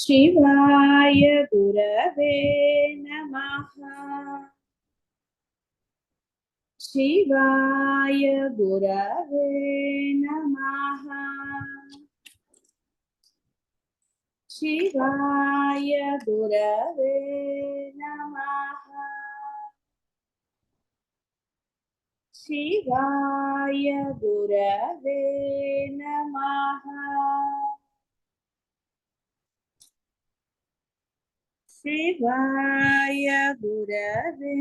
शिवाय गुरवे नमः। शिवाय गुरवे नमः। शिवाय गुरवे नमः। शिवाय गुरवे नमः। शिवाय गुरवे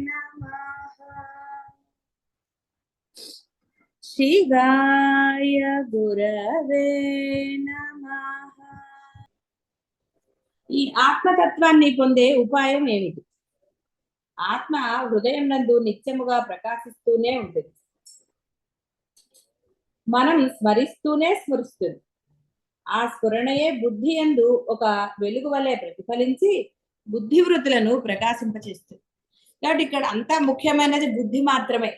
नमः। शिवाय गुरवे नमः। ఈ ఆత్మతత్వాన్ని పొందే ఉపాయం ఏమిటి? ఆత్మ హృదయం నందు నిత్యముగా ప్రకాశిస్తూనే ఉంటుంది. మనం స్మరిస్తూనే స్మరిస్తుంది. ఆ స్ఫురణయే బుద్ధి యందు ఒక వెలుగు వలె ప్రతిఫలించి బుద్ధి వృత్తులను ప్రకాశింపచేస్తుంది. కాబట్టి ఇక్కడ అంతా ముఖ్యమైనది బుద్ధి మాత్రమే.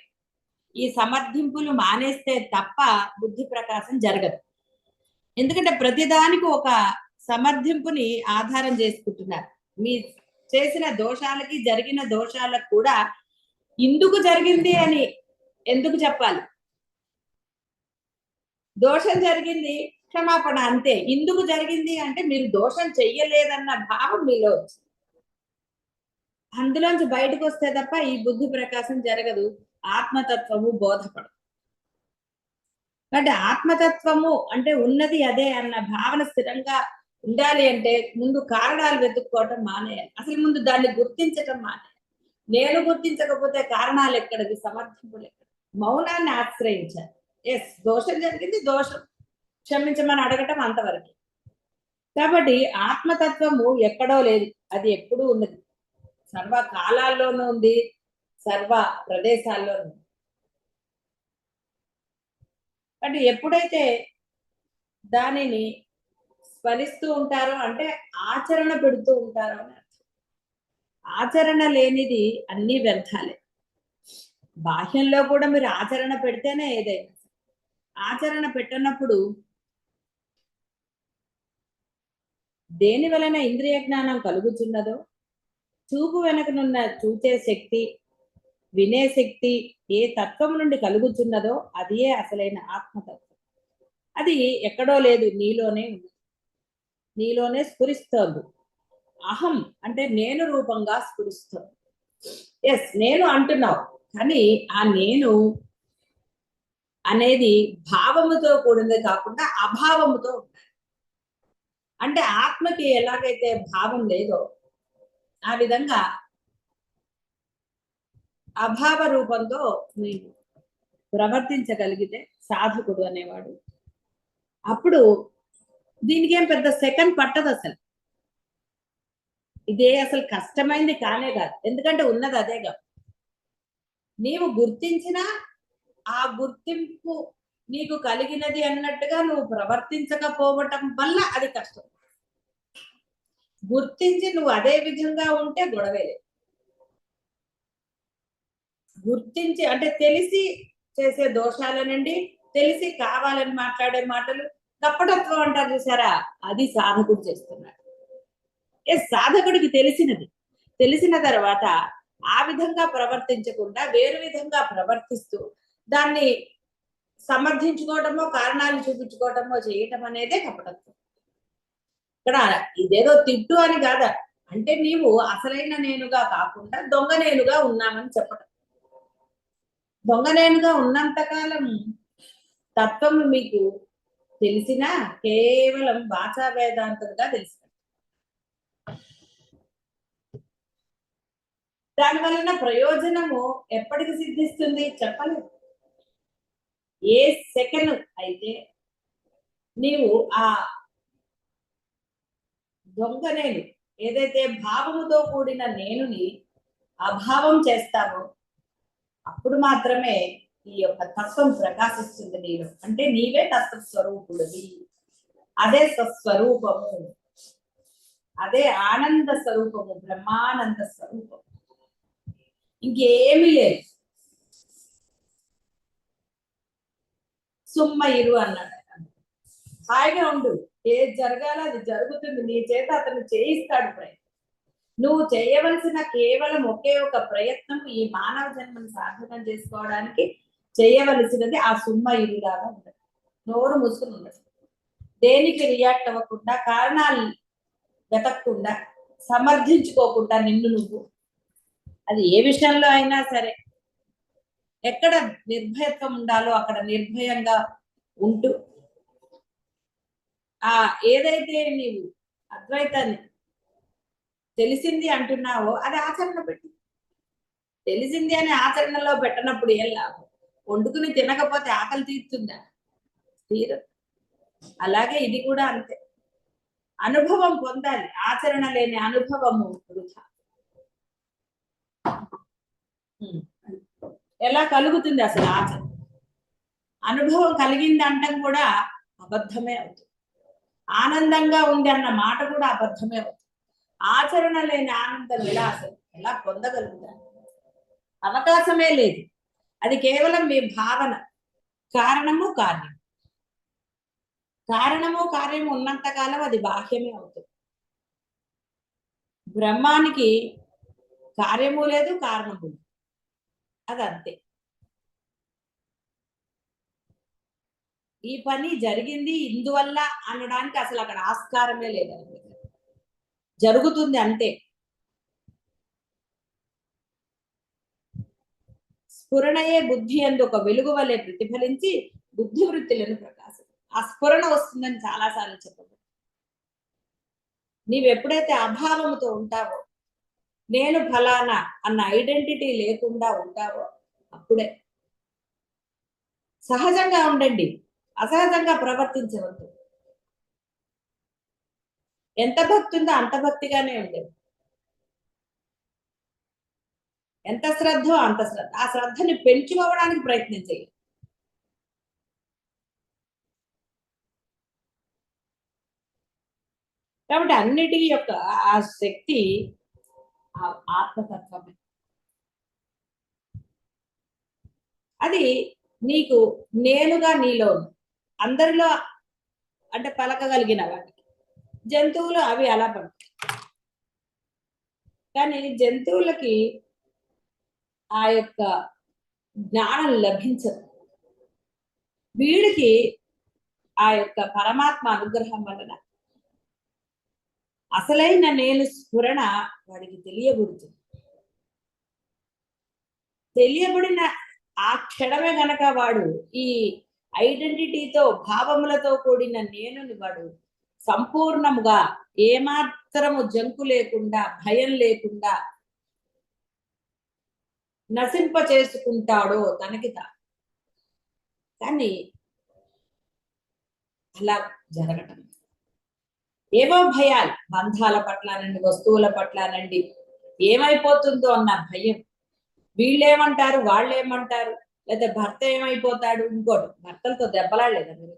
ఈ సమర్థింపులు మానేస్తే తప్ప బుద్ధి ప్రకాశం జరగదు. ఎందుకంటే ప్రతిదానికి ఒక సమర్థింపుని ఆధారం చేసుకుంటున్నారు. మీ చేసిన దోషాలకి జరిగిన దోషాలకు కూడా ఇందుకు జరిగింది అని ఎందుకు చెప్పాలి? దోషం జరిగింది, క్షమాపణ, అంతే. ఇందుకు జరిగింది అంటే మీరు దోషం చెయ్యలేదన్న భావం మీలో వచ్చింది. అందులోంచి బయటకు వస్తే తప్ప ఈ బుద్ధి ప్రకాశం జరగదు, ఆత్మతత్వము బోధపడదు. అంటే ఆత్మతత్వము అంటే ఉన్నది అదే అన్న భావన స్థిరంగా ఉండాలి అంటే ముందు కారణాలు వెతుక్కోవటం మానేయాలి. అసలు ముందు దాన్ని గుర్తించటం మానేయాలి. నేను గుర్తించకపోతే కారణాలు ఎక్కడది, సమర్థింపులు ఎక్కడ? మౌనాన్ని ఆశ్రయించాలి. ఎస్, దోషం జరిగింది, దోషం క్షమించమని అడగటం అంతవరకు. కాబట్టి ఆత్మతత్వము ఎక్కడో లేదు, అది ఎప్పుడూ ఉన్నది. సర్వ కాలాల్లోనూ ఉంది, సర్వ ప్రదేశాల్లోనూ ఉంది. అంటే ఎప్పుడైతే దానిని స్మరిస్తూ ఉంటారో అంటే ఆచరణ పెడుతూ ఉంటారో అని అర్థం. ఆచరణ లేనిది అన్ని వ్యర్థాలే. బాహ్యంలో కూడా మీరు ఆచరణ పెడితేనే ఏదైనా. ఆచరణ పెట్టనప్పుడు దేని వలన ఇంద్రియ జ్ఞానం కలుగుతున్నదో, చూపు వెనకనున్న చూచే శక్తి, వినే శక్తి ఏ తత్వం నుండి కలుగుతున్నదో అదే అసలైన ఆత్మతత్వం. అది ఎక్కడో లేదు, నీలోనే ఉంది, నీలోనే స్ఫురిస్తోంది. అహం అంటే నేను రూపంగా స్ఫురిస్తోంది. ఎస్, నేను అంటున్నావు, కానీ ఆ నేను అనేది భావముతో కూడింది కాకుండా అభావముతో ఉండాలి. అంటే ఆత్మకి ఎలాగైతే భావం లేదో ఆ విధంగా అభావ రూపంతో నీవు ప్రవర్తించగలిగితే సాధకుడు అనేవాడు. అప్పుడు దీనికి ఏం పెద్ద సెకండ్ పట్టదు. అసలు ఇదే అసలు కష్టమైంది కానే కాదు, ఎందుకంటే ఉన్నది అదే కాదు. నీవు గుర్తించిన ఆ గుర్తింపు నీకు కలిగినది అన్నట్టుగా నువ్వు ప్రవర్తించకపోవటం వల్ల అది కష్టం. గుర్తించి నువ్వు అదే విధంగా ఉంటే గొడవేలే. గుర్తించి అంటే తెలిసి చేసే దోషాలనండి, తెలిసి కావాలని మాట్లాడే మాటలు, కపటత్వం అంటారు చూసారా, అది సాధకుడు చేస్తున్నాడు. సాధకుడికి తెలిసిన తర్వాత ఆ విధంగా ప్రవర్తించకుండా వేరు విధంగా ప్రవర్తిస్తూ దాన్ని సమర్థించుకోవటమో కారణాలు చూపించుకోవటమో చేయటం అనేదే కపటత్వం. ఇక్కడ ఇదేదో తిట్టు అని కాదా, అంటే నీవు అసలైన నేనుగా కాకుండా దొంగ నేనుగా ఉన్నామని చెప్పటం. దొంగ నేనుగా ఉన్నంతకాలం తత్వం మీకు తెలిసినా కేవలం భాషా వేదాంతంగా తెలిసి, దాని వలన ప్రయోజనము ఎప్పటికి సిద్ధిస్తుంది చెప్పలేదు. ఏ సెకండ్ అయితే నీవు ఆ దొంగ నేను ఏదైతే భావముతో కూడిన నేనుని అభావం చేస్తావో అప్పుడు మాత్రమే ఈ యొక్క తత్వం ప్రకాశిస్తుంది నీలో. అంటే నీవే తత్వ స్వరూపుడివి, అదే స్వస్వరూపము, అదే ఆనంద స్వరూపము, బ్రహ్మానంద స్వరూపము, ఇంకేమీ లేదు. సుమ్మ ఇరు అన్నాడు, హాయిగా ఉండు, ఏది జరగాలో అది జరుగుతుంది, నీ చేత అతను చేయిస్తాడు ప్రయత్నం. నువ్వు చేయవలసిన కేవలం ఒకే ఒక ప్రయత్నం, ఈ మానవ జన్మను సార్థకం చేసుకోవడానికి చేయవలసినది ఆ సుమ్మ ఇల్లులాగా ఉండదు. నోరు మూసుకుని ఉండదు, దేనికి రియాక్ట్ అవ్వకుండా, కారణాలు వెతకకుండా, సమర్థించుకోకుండా నిన్ను నువ్వు, అది ఏ విషయంలో అయినా సరే ఎక్కడ నిర్భయత్వం ఉండాలో అక్కడ నిర్భయంగా ఉంటూ, ఆ ఏదైతే నీవు అద్వైతాన్ని తెలిసింది అంటున్నావో అది ఆచరణ పెట్టు. తెలిసింది అని ఆచరణలో పెట్టనప్పుడు ఏం లాభం? వండుకుని తినకపోతే ఆకలి తీరుతుందా? తీరదు. అలాగే ఇది కూడా అంతే, అనుభవం పొందాలి. ఆచరణ లేని అనుభవము వృధా. ఎలా కలుగుతుంది అసలు ఆచరణ? అనుభవం కలిగింది అంటాం కూడా అబద్ధమే అవుతుంది. ఆనందంగా ఉంది అన్న మాట కూడా అబద్ధమే అవుతుంది. ఆచరణ లేని ఆనందం ఎలా అసలు ఎలా పొందగలుగుతారు? అవకాశమే లేదు. అది కేవలం మీ భావన. కారణము కార్యం, కారణము కార్యము ఉన్నంత కాలం అది బాహ్యమే అవుతుంది. బ్రహ్మానికి కార్యము లేదు, కారణము లేదు, అదంతే. ఈ పని జరిగింది ఇందువల్ల అనడానికి అసలు అక్కడ ఆస్కారమే లేదండి. జరుగుతుంది అంతే. స్ఫురణయే బుద్ధి అందు ఒక వెలుగు వలె ప్రతిఫలించి బుద్ధి వృత్తులను ప్రకాశం. ఆ స్ఫురణ వస్తుందని చాలాసార్లు చెప్పబడింది. నీవెప్పుడైతే అభావముతో ఉంటావో, నేను ఫలానా అన్న ఐడెంటిటీ లేకుండా ఉంటావో అప్పుడే సహజంగా ఉండండి, అసహజంగా ప్రవర్తించవద్దు. ఎంత భక్తి ఉందో అంత భక్తిగానే ఉండేది, ఎంత శ్రద్ధో అంత శ్రద్ధ. ఆ శ్రద్ధని పెంచుకోవడానికి ప్రయత్నం చేయాలి. కాబట్టి అన్నిటి యొక్క ఆ శక్తి ఆత్మతత్వమే. అది నీకు నేనుగా నీలో అందరిలో అంటే పలకగలిగిన వాటికి. జంతువులు అవి అలా పడతాయి, కానీ జంతువులకి ఆ యొక్క జ్ఞానం లభించదు. వీడికి ఆ యొక్క పరమాత్మ అనుగ్రహం వలన అసలైన నేను స్ఫురణ వాడికి తెలియబడుతుంది. తెలియబడిన ఆ క్షణమే గనక వాడు ఈ ఐడెంటిటీతో భావములతో కూడిన నేనుని వాడు సంపూర్ణముగా ఏమాత్రము జంకు లేకుండా, భయం లేకుండా నశింప చేసుకుంటాడో తనకి కానీ అలా జరగటం ఏవో భయాలు, బంధాల పట్లనండి, వస్తువుల పట్లనండి, ఏమైపోతుందో అన్న భయం. వీళ్ళేమంటారు, వాళ్ళేమంటారు, లేదా భర్త ఏమైపోతాడు, ఇంకోటి భర్తలతో దెబ్బలాడలేదా మీరు?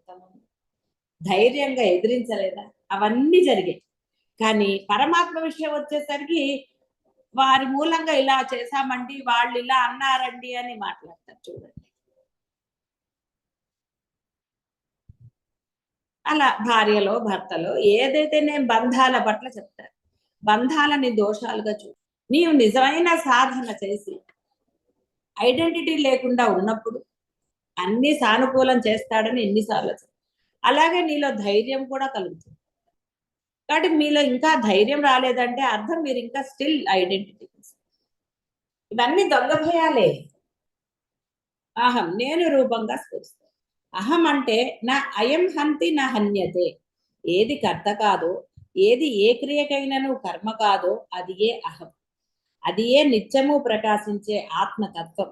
ధైర్యంగా ఎదిరించలేదా? అవన్నీ జరిగాయి. కానీ పరమాత్మ విషయం వచ్చేసరికి వారి మూలంగా ఇలా చేశామండి, వాళ్ళు ఇలా అన్నారండి అని మాట్లాడతారు. చూడండి, అలా భార్యలో భర్తలో ఏదైతే నేను బంధాల పట్ల చెప్తాను, బంధాలని దోషాలుగా నీవు నిజమైన సాధన చేసి ఐడెంటిటీ లేకుండా ఉన్నప్పుడు అన్ని సానుకూలం చేస్తాడని ఎన్నిసార్లు. అలాగే నీలో ధైర్యం కూడా కలుగుతుంది. కాబట్టి మీలో ఇంకా ధైర్యం రాలేదంటే అర్థం మీరు ఇంకా స్టిల్ ఐడెంటిటీ. ఇవన్నీ దొంగ భయాలే. అహం నేను రూపంగా స్ఫురిస్తాను. అహం అంటే నా అయం హంతి నా హన్యతే. ఏది కర్త కాదో, ఏది ఏ క్రియకైనను కర్మ కాదో అది ఏ అహం. అది ఏ నిత్యము ప్రకాశించే ఆత్మతత్వం.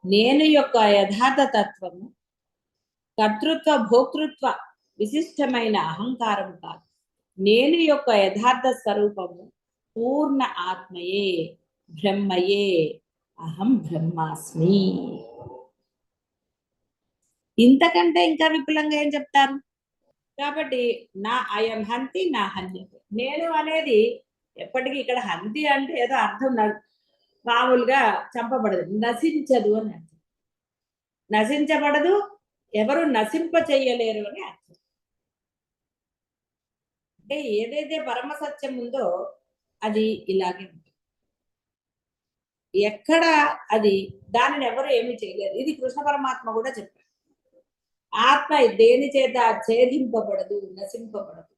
నేను యొక్క యథార్థ తత్వము కర్తృత్వ భోక్తృత్వ విశిష్టమైన అహంకారం కాదు. నేను యొక్క యథార్థ స్వరూపము పూర్ణ ఆత్మయే, బ్రహ్మయే. అహం బ్రహ్మాస్మి. ఇంతకంటే ఇంకా విపులంగా ఏం చెప్తారు? కాబట్టి నా అయం హంతి నా హన్యతే. నేను అనేది ఎప్పటికీ ఇక్కడ హంతి అంటే ఏదో అర్థం మామూలుగా చంపబడదు, నశించదు అని అర్థం. నశించబడదు, ఎవరు నశింప చెయ్యలేరు అని అర్థం. అంటే ఏదైతే పరమ సత్యం ఉందో అది ఇలాగే ఉంటుంది. ఎక్కడ అది దానిని ఎవరు ఏమి చేయలేరు. ఇది కృష్ణ పరమాత్మ కూడా చెప్పారు. ఆత్మ దేని చేత ఛేదింపబడదు, నశింపబడదు.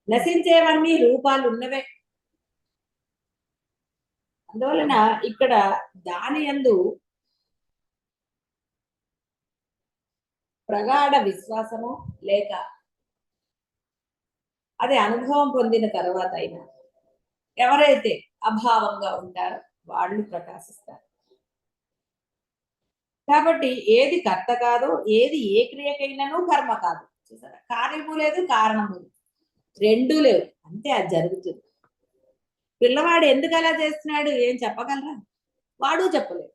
నశించేవన్నీ రూపాలు ఉన్నవే. అందువలన ఇక్కడ దాని యందు ప్రగాఢ విశ్వాసము లేక అది అనుభవం పొందిన తర్వాత అయినా ఎవరైతే అభావంగా ఉంటారో వాళ్ళు ప్రకాశిస్తారు. కాబట్టి ఏది కర్త కాదో, ఏది ఏ క్రియకైనాను కర్మ కాదు. చూసారా, కార్యము లేదు, కారణము లేదు, రెండూ లేవు, అంతే అది జరుగుతుంది. పిల్లవాడు ఎందుకు అలా చేస్తున్నాడు ఏం చెప్పగలరా? వాడు చెప్పలేదు,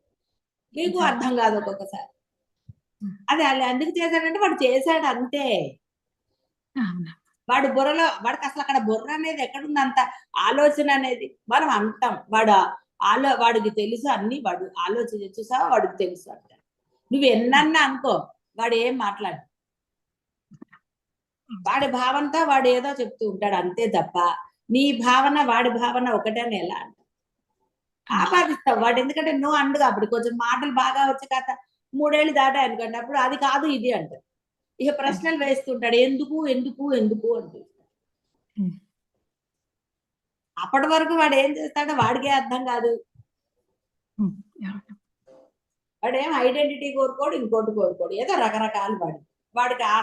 మీకు అర్థం కాదు ఒక్కొక్కసారి. అది అలా ఎందుకు చేశాడంటే వాడు చేశాడు అంతే. వాడు బుర్రలో వాడికి అసలు అక్కడ బుర్ర అనేది ఎక్కడుంది, అంత ఆలోచన అనేది మనం అంటాం. వాడికి తెలుసు అన్ని, వాడు ఆలోచన చూసావా వాడికి తెలుసు అంటాడు. నువ్వు ఎన్నన్నా అనుకో, వాడు ఏం మాట్లాడు, వాడి భావనతో వాడు ఏదో చెప్తూ ఉంటాడు అంతే తప్ప నీ భావన వాడి భావన ఒకటని ఎలా అంట ఆపాదిస్తావు వాడు. ఎందుకంటే నువ్వు అండుగా అప్పుడు కొంచెం మాటలు బాగా వచ్చే కథ 3 ఏళ్ళు దాటాయి అనుకోండి, అప్పుడు అది కాదు ఇది అంటారు. ఇక ప్రశ్నలు వేస్తుంటాడు, ఎందుకు ఎందుకు ఎందుకు అంటూ. అప్పటి వరకు వాడు ఏం చేస్తాడో వాడికే అర్థం కాదు. వాడేం ఐడెంటిటీ కోరుకోడు, ఇంకోటి కోరుకోడు, ఏదో రకరకాలు వాడికి ఆ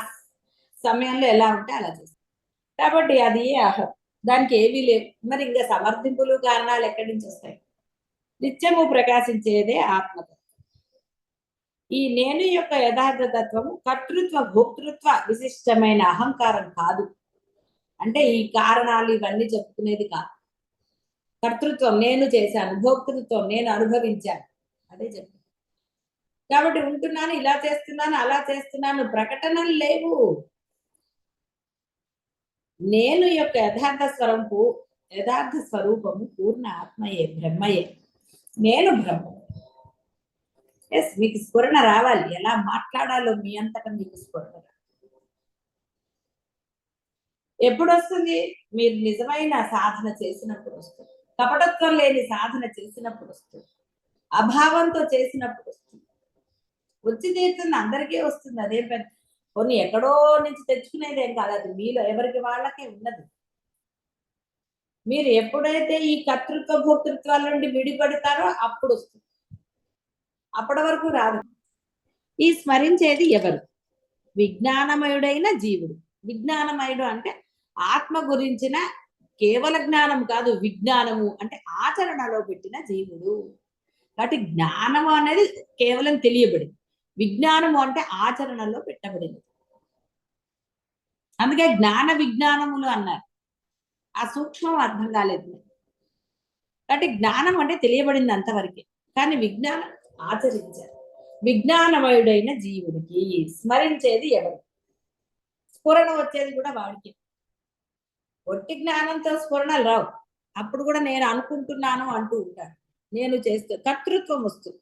సమయంలో ఎలా ఉంటే అలా చేస్తాడు. కాబట్టి అది దానికి ఏవీ లేవు. మరి ఇంకా సమర్థింపులు కారణాలు ఎక్కడి నుంచి వస్తాయి? నిత్యము ప్రకాశించేదే ఆత్మతత్వం. ఈ నేను యొక్క యథార్థ తత్వము కర్తృత్వ భోక్తృత్వ విశిష్టమైన అహంకారం కాదు. అంటే ఈ కారణాలు ఇవన్నీ చెప్పుకునేది కాదు. కర్తృత్వం నేను చేశాను, భోక్తృత్వం నేను అనుభవించాను, అదే చెప్పు. కాబట్టి ఉంటున్నాను, ఇలా చేస్తున్నాను, అలా చేస్తున్నాను, ప్రకటనలు లేవు. నేను యొక్క యథార్థ స్వరూపము పూర్ణ ఆత్మయే, బ్రహ్మయే. నేను బ్రహ్మ. ఎస్, మీకు స్ఫురణ రావాలి, ఎలా మాట్లాడాలో మీ అంతటా మీకు స్ఫురణ. ఎప్పుడు వస్తుంది? మీరు నిజమైన సాధన చేసినప్పుడు వస్తుంది. కపటత్వం లేని సాధన చేసినప్పుడు వస్తుంది. అభావంతో చేసినప్పుడు వస్తుంది. వచ్చి తీరుతుంది, అందరికీ వస్తుంది. అదేం పెద్ద కొన్ని ఎక్కడో నుంచి తెచ్చుకునేదేం కాదు, అది మీలో ఎవరికి వాళ్ళకే ఉన్నది. మీరు ఎప్పుడైతే ఈ కర్తృత్వ భోక్తృత్వాల నుండి విడిపడతారో అప్పుడు వస్తుంది, అప్పటి వరకు రాదు. ఈ స్మరించేది ఎవరు? విజ్ఞానమయుడైన జీవుడు. విజ్ఞానమయుడు అంటే ఆత్మ గురించిన కేవల జ్ఞానం కాదు, విజ్ఞానము అంటే ఆచరణలో పెట్టిన జీవుడు. కాబట్టి జ్ఞానము అనేది కేవలం తెలియబడింది, విజ్ఞానము అంటే ఆచరణలో పెట్టబడింది. అందుకే జ్ఞాన విజ్ఞానములు అన్నారు. ఆ సూక్ష్మం అర్థం కాలేదు. కాబట్టి జ్ఞానం అంటే తెలియబడింది అంతవరకే, కానీ విజ్ఞానం ఆచరించారు. విజ్ఞానమయుడైన జీవుడికి స్మరించేది ఎవరు? స్ఫురణ వచ్చేది కూడా వాడికి. ఒట్టి జ్ఞానంతో స్ఫురణలు రావు. అప్పుడు కూడా నేను అనుకుంటున్నాను అంటూ ఉంటాడు, నేను చేస్తూ కర్తృత్వం వస్తుంది.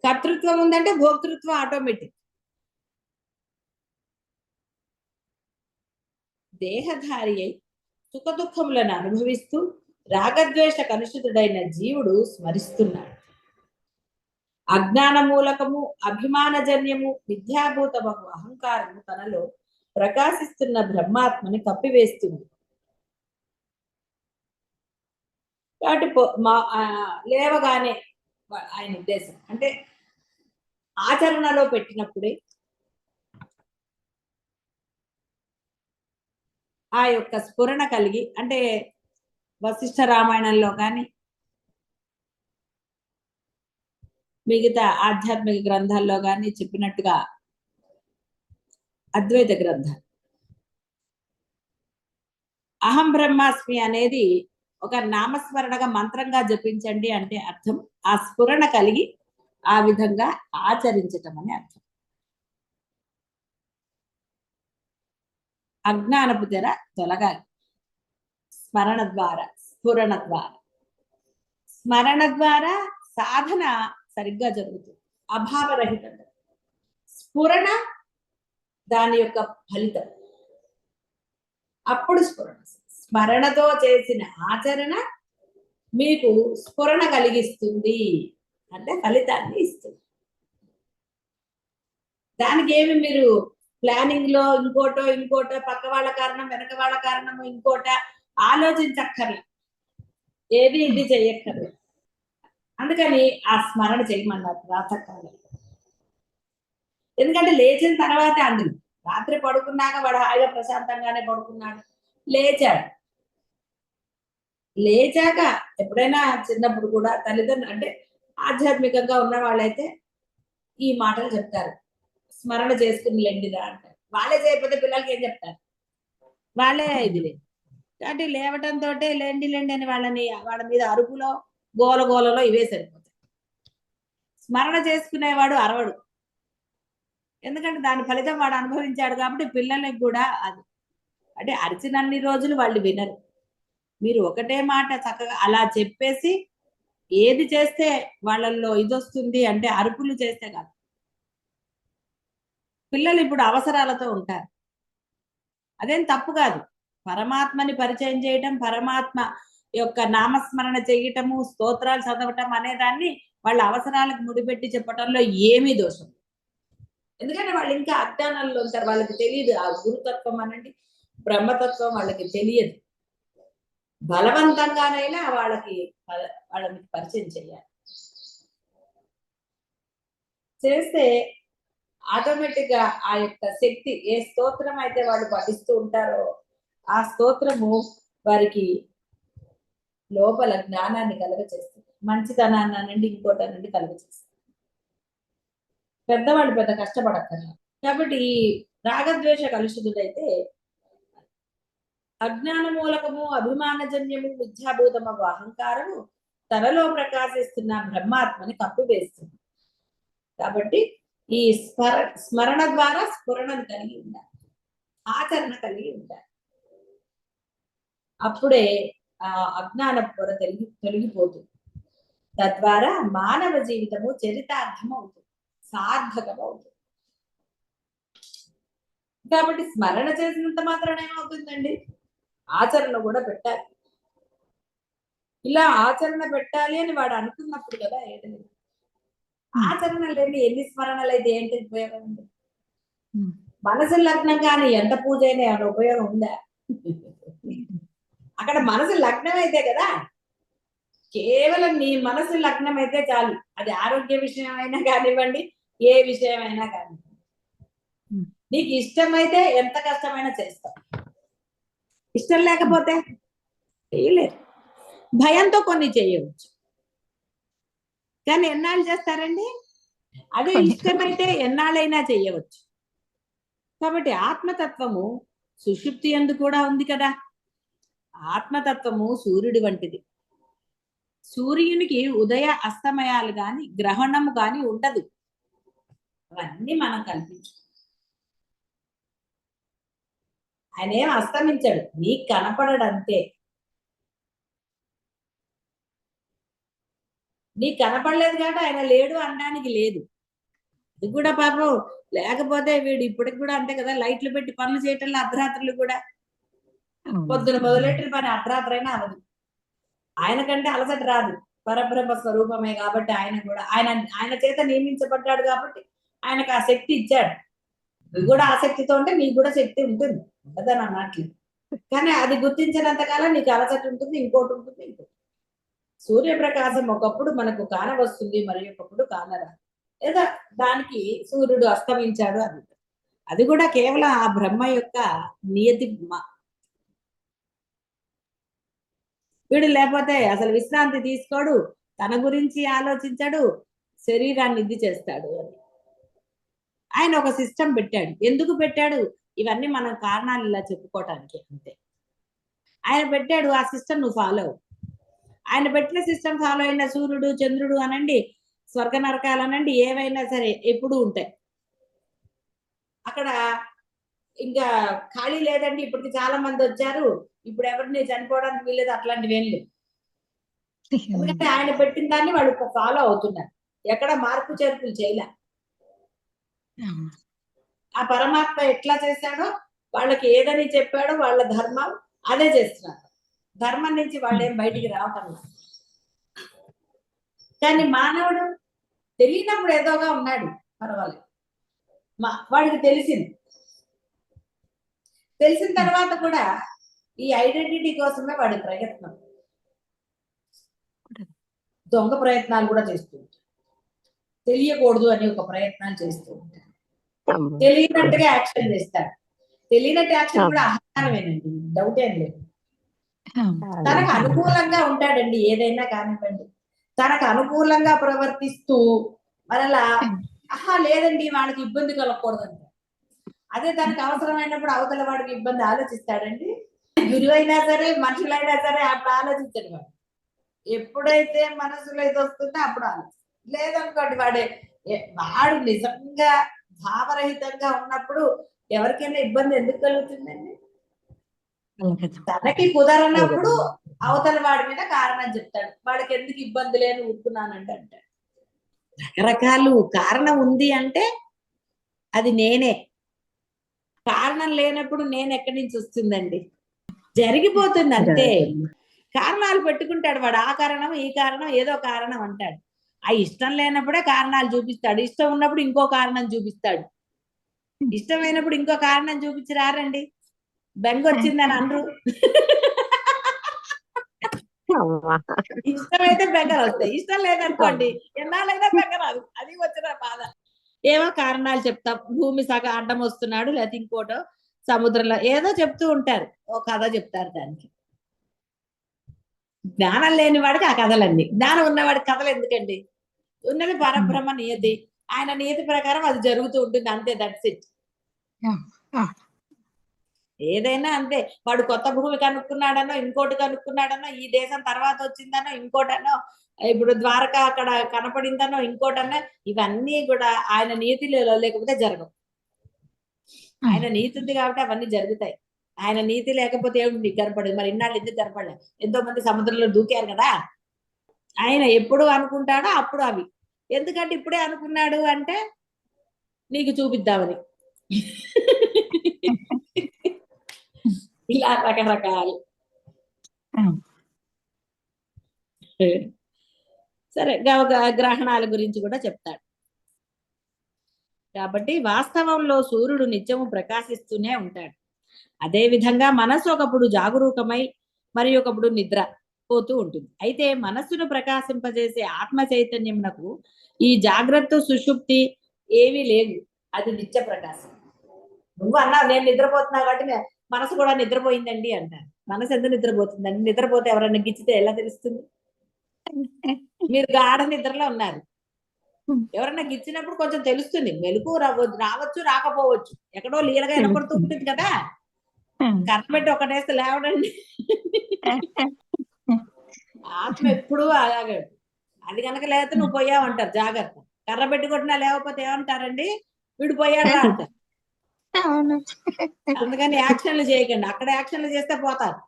కర్తృత్వం ఉందంటే భోక్తృత్వం ఆటోమేటిక్. దేహధారి అయి సుఖ దుఃఖములను అనుభవిస్తూ రాగద్వేష కలుషితుడైన జీవుడు స్మరిస్తున్నాడు. అజ్ఞాన మూలకము, అభిమానజన్యము, విద్యాభూతము అహంకారము తనలో ప్రకాశిస్తున్న బ్రహ్మాత్మని కప్పివేస్తుంది. కాబట్టి లేవగానే ఆయన ఉద్దేశం అంటే ఆచరణలో పెట్టినప్పుడే ఆ యొక్క స్ఫురణ కలిగి, అంటే వశిష్ఠ రామాయణంలో కానీ మిగతా ఆధ్యాత్మిక గ్రంథాల్లో కానీ చెప్పినట్టుగా అద్వైత గ్రంథాలు అహం బ్రహ్మాస్మి అనేది ఒక నామస్మరణగా మంత్రంగా జపించండి అంటే అర్థం ఆ స్ఫురణ కలిగి ఆ విధంగా ఆచరించటం అని అర్థం. అజ్ఞానపు తెర తొలగాలి స్మరణ ద్వారా, స్ఫురణ ద్వారా. స్మరణ ద్వారా సాధన సరిగ్గా జరుగుతుంది, అభావరహితంగా. స్ఫురణ దాని యొక్క ఫలితం. అప్పుడు స్మరణతో చేసిన ఆచరణ మీకు స్ఫురణ కలిగిస్తుంది, అంటే ఫలితాన్ని ఇస్తుంది. దానికి ఏమి మీరు ప్లానింగ్ లో ఇంకోటో పక్క వాళ్ళ కారణం, వెనక వాళ్ళ కారణము, ఇంకోట ఆలోచించక్కర్లే, ఏది ఇది చెయ్యక్కర్లేదు. అందుకని ఆ స్మరణ చేయమన్నారు ప్రాతకాలం. ఎందుకంటే లేచిన తర్వాత అందులో రాత్రి పడుకున్నాక వాడు హాయిగా ప్రశాంతంగానే పడుకున్నాడు, లేచాక ఎప్పుడైనా చిన్నప్పుడు కూడా తల్లిదండ్రులు అంటే ఆధ్యాత్మికంగా ఉన్న వాళ్ళైతే ఈ మాటలు చెప్తారు, స్మరణ చేసుకుని లెండిరా అంటారు. వాళ్ళే చేయకపోతే పిల్లలకి ఏం చెప్తారు, వాళ్ళే ఇది లేదు. కాబట్టి లేవటంతో లెండి అని వాళ్ళ మీద అరుపులో గోలలో ఇవే సరిపోతాయి. స్మరణ చేసుకునేవాడు అరవడు, ఎందుకంటే దాని ఫలితం వాడు అనుభవించాడు. కాబట్టి పిల్లలకి కూడా అది అంటే అరిచినన్ని రోజులు వాళ్ళు వినరు. మీరు ఒకటే మాట చక్కగా అలా చెప్పేసి ఏది చేస్తే వాళ్ళల్లో ఇది వస్తుంది అంటే అరుపులు చేస్తే కాదు. పిల్లలు ఇప్పుడు అవసరాలతో ఉంటారు, అదేం తప్పు కాదు. పరమాత్మని పరిచయం చేయటం, పరమాత్మ యొక్క నామస్మరణ చేయటము, స్తోత్రాలు చదవటం అనేదాన్ని వాళ్ళ అవసరాలకు ముడిపెట్టి చెప్పటంలో ఏమీ దోషం. ఎందుకంటే వాళ్ళు ఇంకా అజ్ఞానంలో ఉంటారు, వాళ్ళకి తెలియదు ఆ గురుతత్వం అనండి, బ్రహ్మతత్వం వాళ్ళకి తెలియదు. బలవంతంగానైనా వాళ్ళకి పరిచయం చేయాలి. చేస్తే ఆటోమేటిక్ గా ఆ యొక్క శక్తి, ఏ స్తోత్రం అయితే వాళ్ళు పఠిస్తూ ఉంటారో ఆ స్తోత్రము వారికి లోపల జ్ఞానాన్ని కలుగచేస్తుంది, మంచితనాన్ని అనండి ఇంకోటనండి కలుగచేస్తుంది. పెద్దవాళ్ళు పెద్ద కష్టపడక్కర్లా. కాబట్టి ఈ రాగద్వేష కలుషితుడైతే అజ్ఞాన మూలకము, అభిమానజన్యము, మిథ్యాభూతమగు అహంకారము తనలో ప్రకాశిస్తున్న బ్రహ్మాత్మని కప్పివేస్తుంది. కాబట్టి ఈ స్మరణ ద్వారా స్ఫురణను కలిగి ఉండాలి, ఆచరణ కలిగి ఉండాలి. అప్పుడే ఆ అజ్ఞాన పొర తొలగిపోతుంది. తద్వారా మానవ జీవితము చరితార్థం అవుతుంది, సార్థకం అవుతుంది. కాబట్టి స్మరణ చేసినంత మాత్రాన ఏమవుతుందండి, ఆచరణ కూడా పెట్టాలి. ఇలా ఆచరణ పెట్టాలి అని వాడు అనుకున్నప్పుడు కదా ఏదైనా. ఆచరణ లేని ఎన్ని స్మరణలు అయితే ఏంటి ఉపయోగం ఉంది? మనసు లగ్నం కానీ ఎంత పూజ అయినా ఏమైనా ఉపయోగం ఉందా? అక్కడ మనసు లగ్నం అయితే కదా, కేవలం నీ మనసు లగ్నం అయితే చాలు. అది ఆరోగ్య విషయం అయినా కానివ్వండి, ఏ విషయం అయినా కానివ్వండి. నీకు ఇష్టమైతే ఎంత కష్టమైనా చేస్తావు, ఇష్టం లేకపోతే చేయలేదు. భయంతో కొన్ని చేయవచ్చు, కానీ ఎన్నాళ్ళు చేస్తారండి? అదే ఇష్టమైతే ఎన్నాళ్ళైనా చేయవచ్చు. కాబట్టి ఆత్మతత్వము సుషుప్తి యందు కూడా ఉంది కదా. ఆత్మతత్వము సూర్యుడి వంటిది. సూర్యునికి ఉదయ అస్తమయాలు గాని గ్రహణము గాని ఉండదు, అవన్నీ మనం కల్పించు. ఆయన ఏం అస్తమించాడు, నీకు కనపడడంతే. నీకు కనపడలేదు కాబట్టి ఆయన లేడు అనడానికి లేదు. అది కూడా పాపం లేకపోతే వీడు ఇప్పటికి కూడా అంతే కదా, లైట్లు పెట్టి పనులు చేయటంలో అర్ధరాత్రులు కూడా. పొద్దున మొదలెట్టిన పని అర్ధరాత్రి అయినా అవదు. ఆయన కంటే అలసట రాదు, పరబ్రహ్మ స్వరూపమే కాబట్టి. ఆయన కూడా ఆయన చేత నియమించబడ్డాడు కాబట్టి ఆయనకు ఆ శక్తి ఇచ్చాడు. నువ్వు కూడా ఆసక్తితో ఉంటే నీకు కూడా శక్తి ఉంటుంది, ఉంటుందని అన్నట్లేదు. కానీ అది గుర్తించినంత కాలం నీకు అలసట ఉంటుంది, ఇంకోటి ఉంటుంది, ఇంకోటి. సూర్యప్రకాశం ఒకప్పుడు మనకు కాన వస్తుంది, మరి ఒకప్పుడు కానరా. లేదా దానికి సూర్యుడు అస్తమించాడు అని, అది కూడా కేవలం ఆ బ్రహ్మ యొక్క నియతి. వీడు లేకపోతే అసలు విశ్రాంతి తీసుకోడు, తన గురించి ఆలోచించాడు, శరీరాన్ని ఇది చేస్తాడు అని. ఆయన ఒక సిస్టమ్ పెట్టాడు. ఎందుకు పెట్టాడు? ఇవన్నీ మనం కారణాలు ఇలా చెప్పుకోవటానికి అంతే. ఆయన పెట్టాడు, ఆ సిస్టమ్ నువ్వు ఫాలో అవు. ఆయన పెట్టిన సిస్టమ్ ఫాలో అయిన సూర్యుడు చంద్రుడు అనండి, స్వర్గ నరకాలు అనండి, ఏవైనా సరే ఎప్పుడు ఉంటాయి. అక్కడ ఇంకా ఖాళీ లేదండి, ఇప్పటికి చాలా మంది వచ్చారు, ఇప్పుడు ఎవరిని చనిపోవడానికి వీల్లేదు, అట్లాంటివి ఏం లేవు. ఎందుకంటే ఆయన పెట్టిన దాన్ని వాళ్ళు ఫాలో అవుతున్నారు, ఎక్కడ మార్పు చేర్పులు చేయలే. ఆ పరమాత్మ ఎట్లా చేశాడో వాళ్ళకి ఏదని చెప్పాడో వాళ్ళ ధర్మం అదే చేస్తున్నారు. ధర్మం నుంచి వాళ్ళేం బయటికి రావటం లేదు. కానీ మానవుడు తెలియనప్పుడు ఏదోగా ఉన్నాడు, పర్వాలేదు. వాడికి తెలిసింది. తెలిసిన తర్వాత కూడా ఈ ఐడెంటిటీ కోసమే వాడి ప్రయత్నం, దొంగ ప్రయత్నాలు కూడా చేస్తూ ఉంటాడు. తెలియకూడదు అని ఒక ప్రయత్నాలు చేస్తూ ఉంటాడు. తెలియనట్టుగా యాక్షన్ చేస్తాడు. తెలియనట్టు యాక్షన్ కూడా అహంకారమేనండి, డౌట్ ఏం లేదు. తనకు అనుకూలంగా ఉంటాడండి, ఏదైనా కానివ్వండి. తనకు అనుకూలంగా ప్రవర్తిస్తూ మరలా లేదండి వాళ్ళకి ఇబ్బంది కలగకూడదండి. అదే తనకు అవసరమైనప్పుడు అవతల వాడికి ఇబ్బంది ఆలోచిస్తాడండి. గురువు అయినా సరే మనుషులైనా సరే అప్పుడు ఆలోచించడు వాడు. ఎప్పుడైతే మనసులో ఇది వస్తుందో అప్పుడు ఆలోచిస్తాడు. లేదనుకోండి వాడు నిజంగా భావరహితంగా ఉన్నప్పుడు ఎవరికైనా ఇబ్బంది ఎందుకు కలుగుతుందండి? తనకి కుదరనప్పుడు అవతల వాడి మీద కారణం చెప్తాడు. వాడికి ఎందుకు ఇబ్బంది లేని ఊరుకున్నానంటే అంటాడు. రకరకాలు కారణం ఉంది అంటే అది నేనే. కారణం లేనప్పుడు నేను ఎక్కడి నుంచి వస్తుందండి? జరిగిపోతుంది అంతే. కారణాలు పెట్టుకుంటాడు వాడు, ఆ కారణం ఈ కారణం ఏదో కారణం అంటాడు. ఆ ఇష్టం లేనప్పుడే కారణాలు చూపిస్తాడు, ఇష్టం ఉన్నప్పుడు ఇంకో కారణం చూపిస్తాడు. ఇష్టమైనప్పుడు ఇంకో కారణం చూపించి రారండి, బెంగ వచ్చిందని అనరు. ఇష్టమైతే బెంగలు వస్తాయి, ఇష్టం లేదనుకోండి ఎన్నాళ్ళైనా బెంగ రాదు. అది వచ్చిన బాధ. ఏవో కారణాలు చెప్తాం, భూమి సగం అడ్డం వస్తున్నాడు, లేకపోతే ఇంకోటో సముద్రంలో ఏదో చెప్తూ ఉంటారు, ఓ కథ చెప్తారు దానికి. జ్ఞానం లేని వాడికి ఆ కథలన్నీ, జ్ఞానం ఉన్నవాడికి కథలు ఎందుకండి? ఉన్నది పరబ్రహ్మ నియతి, ఆయన నియతి ప్రకారం అది జరుగుతూ ఉంటుంది అంతే, దట్స్ ఇట్. ఏదైనా అంతే. వాడు కొత్త భూమి కనుక్కున్నాడనో, ఇంకోటి కనుక్కున్నాడనో, ఈ దేశం తర్వాత వచ్చిందనో, ఇంకోటనో, ఇప్పుడు ద్వారకా అక్కడ కనపడిందనో, ఇంకోటనో, ఇవన్నీ కూడా ఆయన నీతిలో లేకపోతే జరగవు. ఆయన నీతి ఉంది కాబట్టి అవన్నీ జరుగుతాయి. ఆయన నీతి లేకపోతే ఏమిటి కనపడదు. మరి ఇన్నాళ్ళు ఎందుకు కనపడలేదు? ఎంతో మంది సముద్రంలో దూకారు కదా. ఆయన ఎప్పుడు అనుకుంటాడో అప్పుడు అవి. ఎందుకంటే ఇప్పుడే అనుకున్నాడు అంటే నీకు చూపిద్దామని. ఇలా రకరకాలు. సరే, గ్రహణాల గురించి కూడా చెప్తాడు. కాబట్టి వాస్తవంలో సూర్యుడు నిత్యము ప్రకాశిస్తూనే ఉంటాడు. అదే విధంగా మనసు ఒకప్పుడు జాగరూకమై మరి ఒకప్పుడు నిద్ర పోతూ ఉంటుంది. అయితే మనస్సును ప్రకాశింపజేసే ఆత్మ చైతన్యమునకు ఈ జాగ్రత్త సుషుప్తి ఏమీ లేదు, అది నిత్య ప్రకాశం. నువ్వు అన్నావు నేను నిద్రపోతున్నా కాబట్టి మనసు కూడా నిద్రపోయిందండి అంటారు. మనసు ఎందుకు నిద్రపోతుందండి? నిద్రపోతే ఎవరైనా గిచ్చితే ఎలా తెలుస్తుంది? మీరు గాఢ నిద్రలో ఉన్నారు, ఎవరన్నా గిచ్చినప్పుడు కొంచెం తెలుస్తుంది, మెలకు రావచ్చు రాకపోవచ్చు, ఎక్కడో లీలగా వినపడుతూ ఉంటుంది కదా. కర్రబెట్టి ఒకటేస్తే లేవడండి. ఆత్మ ఎప్పుడు అలాగే. అది కనుక లేకపోతే నువ్వు పోయావంటారు, జాగ్రత్త. కర్ర పెట్టి కొట్టినా లేకపోతే ఏమంటారండి? వీడు పోయాడా అంటారు. అందుకని యాక్షన్లు చేయకండి, అక్కడ యాక్షన్లు చేస్తే పోతారు.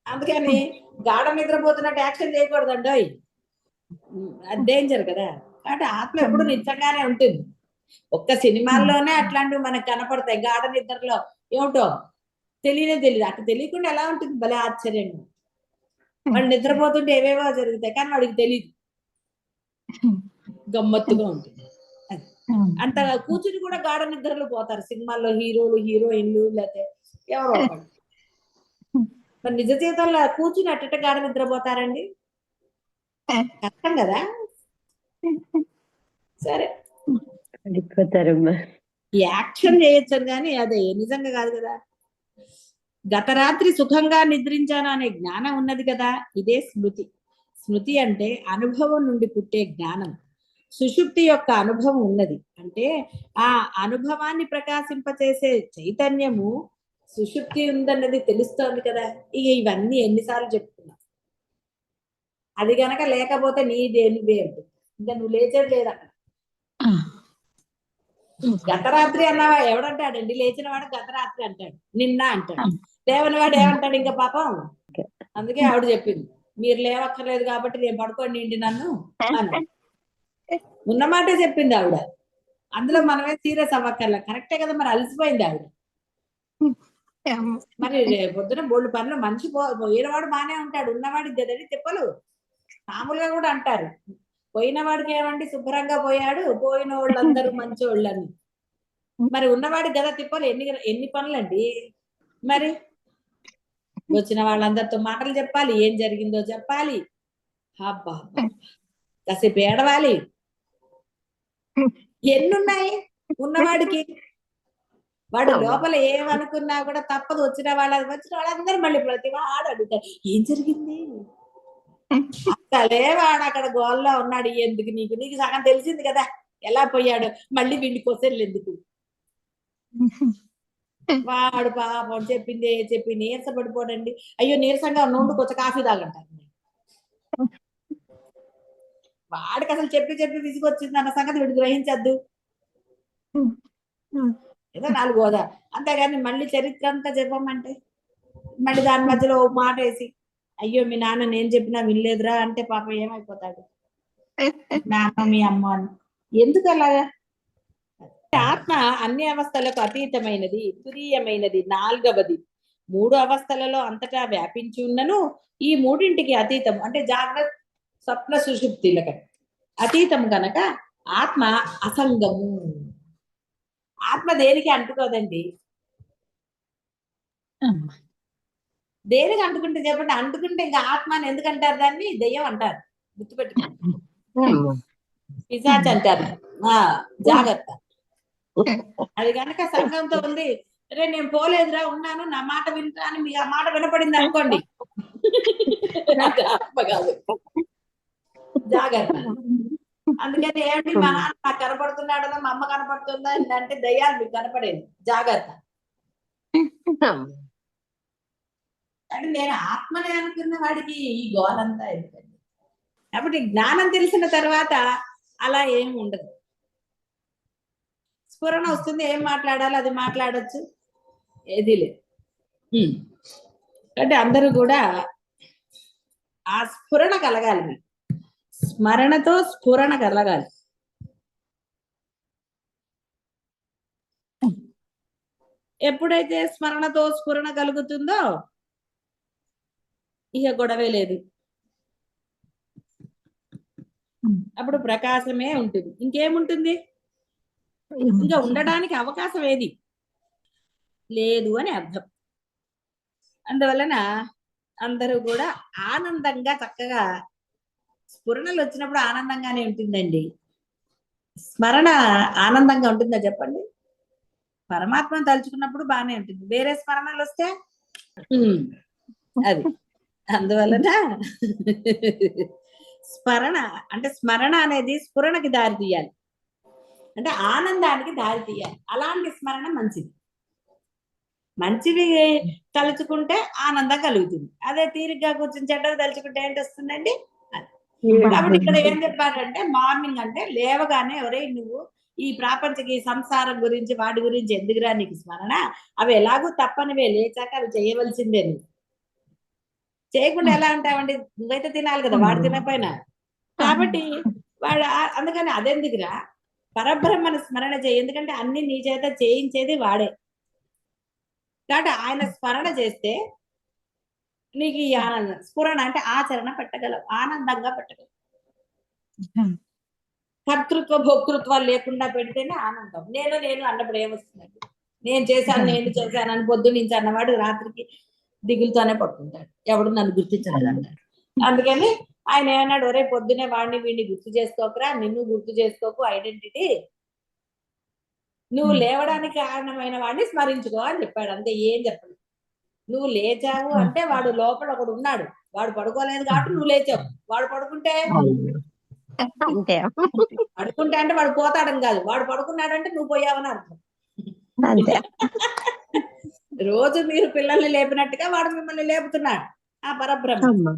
అందుకని గాఢ నిద్రపోతున్నట్టు యాక్షన్ చేయకూడదండి, అది డేంజర్ కదా. కాబట్టి ఆత్మ ఎప్పుడు నిజంగానే ఉంటుంది. ఒక్క సినిమాల్లోనే అట్లాంటివి మనకు కనపడతాయి. గాఢ నిద్రలో ఏమిటో తెలియదు, అక్కడ తెలియకుండా ఎలా ఉంటుంది? భలే ఆశ్చర్యంగా. వాళ్ళు నిద్రపోతుంటే ఏవేవో జరుగుతాయి కానీ వాడికి తెలియదు, గమ్మత్తుగా ఉంటుంది. అంత కూర్చుని కూడా గాఢ నిద్రలో పోతారు సినిమాల్లో హీరోలు హీరోయిన్లు, లేకపోతే ఎవరో ఒకరు. మరి నిజ జీవితంలో కూర్చుని అట్ట గాఢ నిద్రపోతారండి, కష్టం కదా. సరే, యాక్షన్ చేయొచ్చు కానీ అదే నిజంగా కాదు కదా. గత రాత్రి సుఖంగా నిద్రించాను అనే జ్ఞానం ఉన్నది కదా, ఇదే స్మృతి. స్మృతి అంటే అనుభవం నుండి పుట్టే జ్ఞానం. సుషుప్తి యొక్క అనుభవం ఉన్నది అంటే ఆ అనుభవాన్ని ప్రకాశింపచేసే చైతన్యము సుషుప్తి ఉందన్నది తెలుస్తోంది కదా. ఇక ఇవన్నీ ఎన్నిసార్లు చెప్తున్నా, అది గనక లేకపోతే నీదేనివే ఉంటుంది, ఇంకా నువ్వు లేచేది లేదు అక్కడ. గత రాత్రి అన్నావా, ఎవడంటాడండి? లేచిన వాడు గత రాత్రి అంటాడు, నిన్న అంటాడు. లేవని వాడు ఏమంటాడు ఇంకా పాపం. అందుకే ఆవిడ చెప్పింది, మీరు లేవక్కర్లేదు కాబట్టి నేను పడుకోండి నన్ను అని. ఉన్నమాటే చెప్పింది ఆవిడ. అందులో మనమే సీరియస్ అవ్వక్కర్లా. కరెక్టే కదా, మరి అలసిపోయింది ఆవిడ. మరి పొద్దున బోళ్ళు పనులు మనిషి పోయినవాడు బానే ఉంటాడు, ఉన్నవాడికి గదడి తిప్పలు. మామూలుగా కూడా అంటారు, పోయిన వాడికి ఏమండి శుభ్రంగా పోయాడు, పోయిన వాళ్ళందరూ మంచి వాళ్ళని. మరి ఉన్నవాడికి గద తిప్పలు. ఎన్ని ఎన్ని పనులండి. మరి వచ్చిన వాళ్ళందరితో మాటలు చెప్పాలి, ఏం జరిగిందో చెప్పాలి, అబ్బా కాసేపు ఏడవాలి, ఎన్నున్నాయి ఉన్నవాడికి. వాడు లోపల ఏమనుకున్నా కూడా తప్పదు. వచ్చిన వాళ్ళందరూ మళ్ళీ ప్రతి వాడు అడుగుతారు, ఏం జరిగింది. అసలే వాడు అక్కడ గోల్లో ఉన్నాడు, ఎందుకు నీకు నీకు సగం తెలిసింది కదా ఎలా పోయాడు, మళ్ళీ వీడిని కొసెళ్ళు ఎందుకు. వాడు పాపం చెప్పింది చెప్పి నీరస పడిపోడండి. అయ్యో నీరసంగా నుండి కొంచెం కాఫీ తాగంటారు. వాడికి అసలు చెప్పి చెప్పి విసిగొచ్చింది అన్న సంగతి వీడు గ్రహించద్దు. ఏదో 4 హోదా, అంతేగాని మళ్ళీ చరిత్ర అంతా చెప్పమంటే మళ్ళీ దాని మధ్యలో మాట వేసి, అయ్యో మీ నాన్న నేను చెప్పినా వినలేదురా అంటే పాపం ఏమైపోతాడు. మా అమ్మ మీ అమ్మ అని ఎందుకు అలాగా. ఆత్మ అన్ని అవస్థలకు అతీతమైనది, తురీయమైనది, 4వది. 3 అవస్థలలో అంతటా వ్యాపించి ఉన్నను ఈ 3ంటికి అతీతం అంటే జాగ్రత్త స్వప్న సుషుప్తిలకు అతీతం గనక ఆత్మ అసంగము. ఆత్మ దేనికి అంటుకోదండి. దేనికి అంటుకుంటే చెప్పండి. అంటుకుంటే ఇంకా ఆత్మ అని ఎందుకంటారు, దాన్ని దెయ్యం అంటారు, గుర్తుపెట్టుకోండి. పిశాచ్ అంటారు. జాగ్రత్త. అది కనుక సంఘంతో ఉంది, రే నేను పోలేదురా ఉన్నాను నా మాట వింటా అని మీ ఆ మాట వినపడింది అనుకోండి, ఆత్మ కాదు, జాగ్రత్త. అందుకని ఏమిటి మా నాన్న నాకు కనపడుతున్నాడనో మా అమ్మ కనపడుతుందా అంటే దయ్యాలు మీకు కనపడేది, జాగ్రత్త. అంటే నేను ఆత్మనే అనుకున్న వాడికి ఈ గోలంతా ఎందుకండి. కాబట్టి జ్ఞానం తెలిసిన తర్వాత అలా ఏమి ఉండదు. స్ఫురణ వస్తుంది, ఏం మాట్లాడాలో అది మాట్లాడచ్చు, ఏది లేదు. అంటే అందరూ కూడా ఆ స్ఫురణ కలగాలి, స్మరణతో స్ఫురణ కలగాలి. ఎప్పుడైతే స్మరణతో స్ఫురణ కలుగుతుందో ఇక గొడవే లేదు, అప్పుడు ప్రకాశమే ఉంటుంది, ఇంకేముంటుంది, ఇంకా ఉండడానికి అవకాశం ఏది లేదు అని అర్థం. అందువలన అందరూ కూడా ఆనందంగా చక్కగా స్ఫురణలు వచ్చినప్పుడు ఆనందంగానే ఉంటుందండి. స్మరణ ఆనందంగా ఉంటుందా చెప్పండి. పరమాత్మను తలుచుకున్నప్పుడు బాగానే ఉంటుంది, వేరే స్మరణలు వస్తే అది. అందువలన స్మరణ అంటే స్మరణ అనేది స్ఫురణకి దారి తీయాలి, అంటే ఆనందానికి దారి తీయాలి. అలాంటి స్మరణ మంచిది. మంచివి తలుచుకుంటే ఆనందం కలుగుతుంది, అదే తీరిగ్గా కూర్చొని చెడ్డవి తలుచుకుంటే ఏంటి వస్తుందండి. కాబట్టి ఇక్కడ ఏం చెప్పారంటే మార్నింగ్ అంటే లేవగానే, ఒరే నువ్వు ఈ ప్రాపంచకి సంసారం గురించి వాటి గురించి ఎందుకురా నీకు స్మరణ, అవి ఎలాగూ తప్పనివే, లేచాక అవి చేయవలసిందే, నువ్వు చేయకుండా ఎలా ఉంటావండి, నువ్వైతే తినాలి కదా వాడు తినపోయినా. కాబట్టి వాడు అందుకని అదెందుకురా, పరబ్రహ్మను స్మరణ చేయి, ఎందుకంటే అన్ని నీ చేత చేయించేది వాడే. కాబట్టి ఆయన స్మరణ చేస్తే నీకు ఈ ఆనందం, స్ఫురణ అంటే ఆచరణ పెట్టగలవు, ఆనందంగా పెట్టగలవు. కర్తృత్వ భోక్తృత్వాలు లేకుండా పెడితేనే ఆనందం. నేను నేను అన్నప్పుడు ఏమొస్తుందండి, నేను చేశాను అని పొద్దు నుంచి అన్నవాడు రాత్రికి దిగులుతోనే పడుకుంటాడు, ఎవడు నన్ను గుర్తించలేదు అంటాడు. అందుకని ఆయన ఏమన్నాడు, ఒరే పొద్దునే వాడిని వీడిని గుర్తు చేసుకోకరా, నిన్ను గుర్తు చేసుకోకు, ఐడెంటిటీ నువ్వు లేవడానికి కారణమైన వాడిని స్మరించుకో అని చెప్పాడు, అంతే, ఏం చెప్పడు. నువ్వు లేచావు అంటే వాడు లోపల ఒకడు ఉన్నాడు, వాడు పడుకోలేదు కాబట్టి నువ్వు లేచావు, వాడు పడుకుంటే అంటే వాడు పోతాడని కాదు, వాడు పడుకున్నాడంటే నువ్వు పోయావని అర్థం. రోజు మీరు పిల్లల్ని లేపినట్టుగా వాడు మిమ్మల్ని లేపుతున్నాడు, ఆ పరబ్రహ్మ.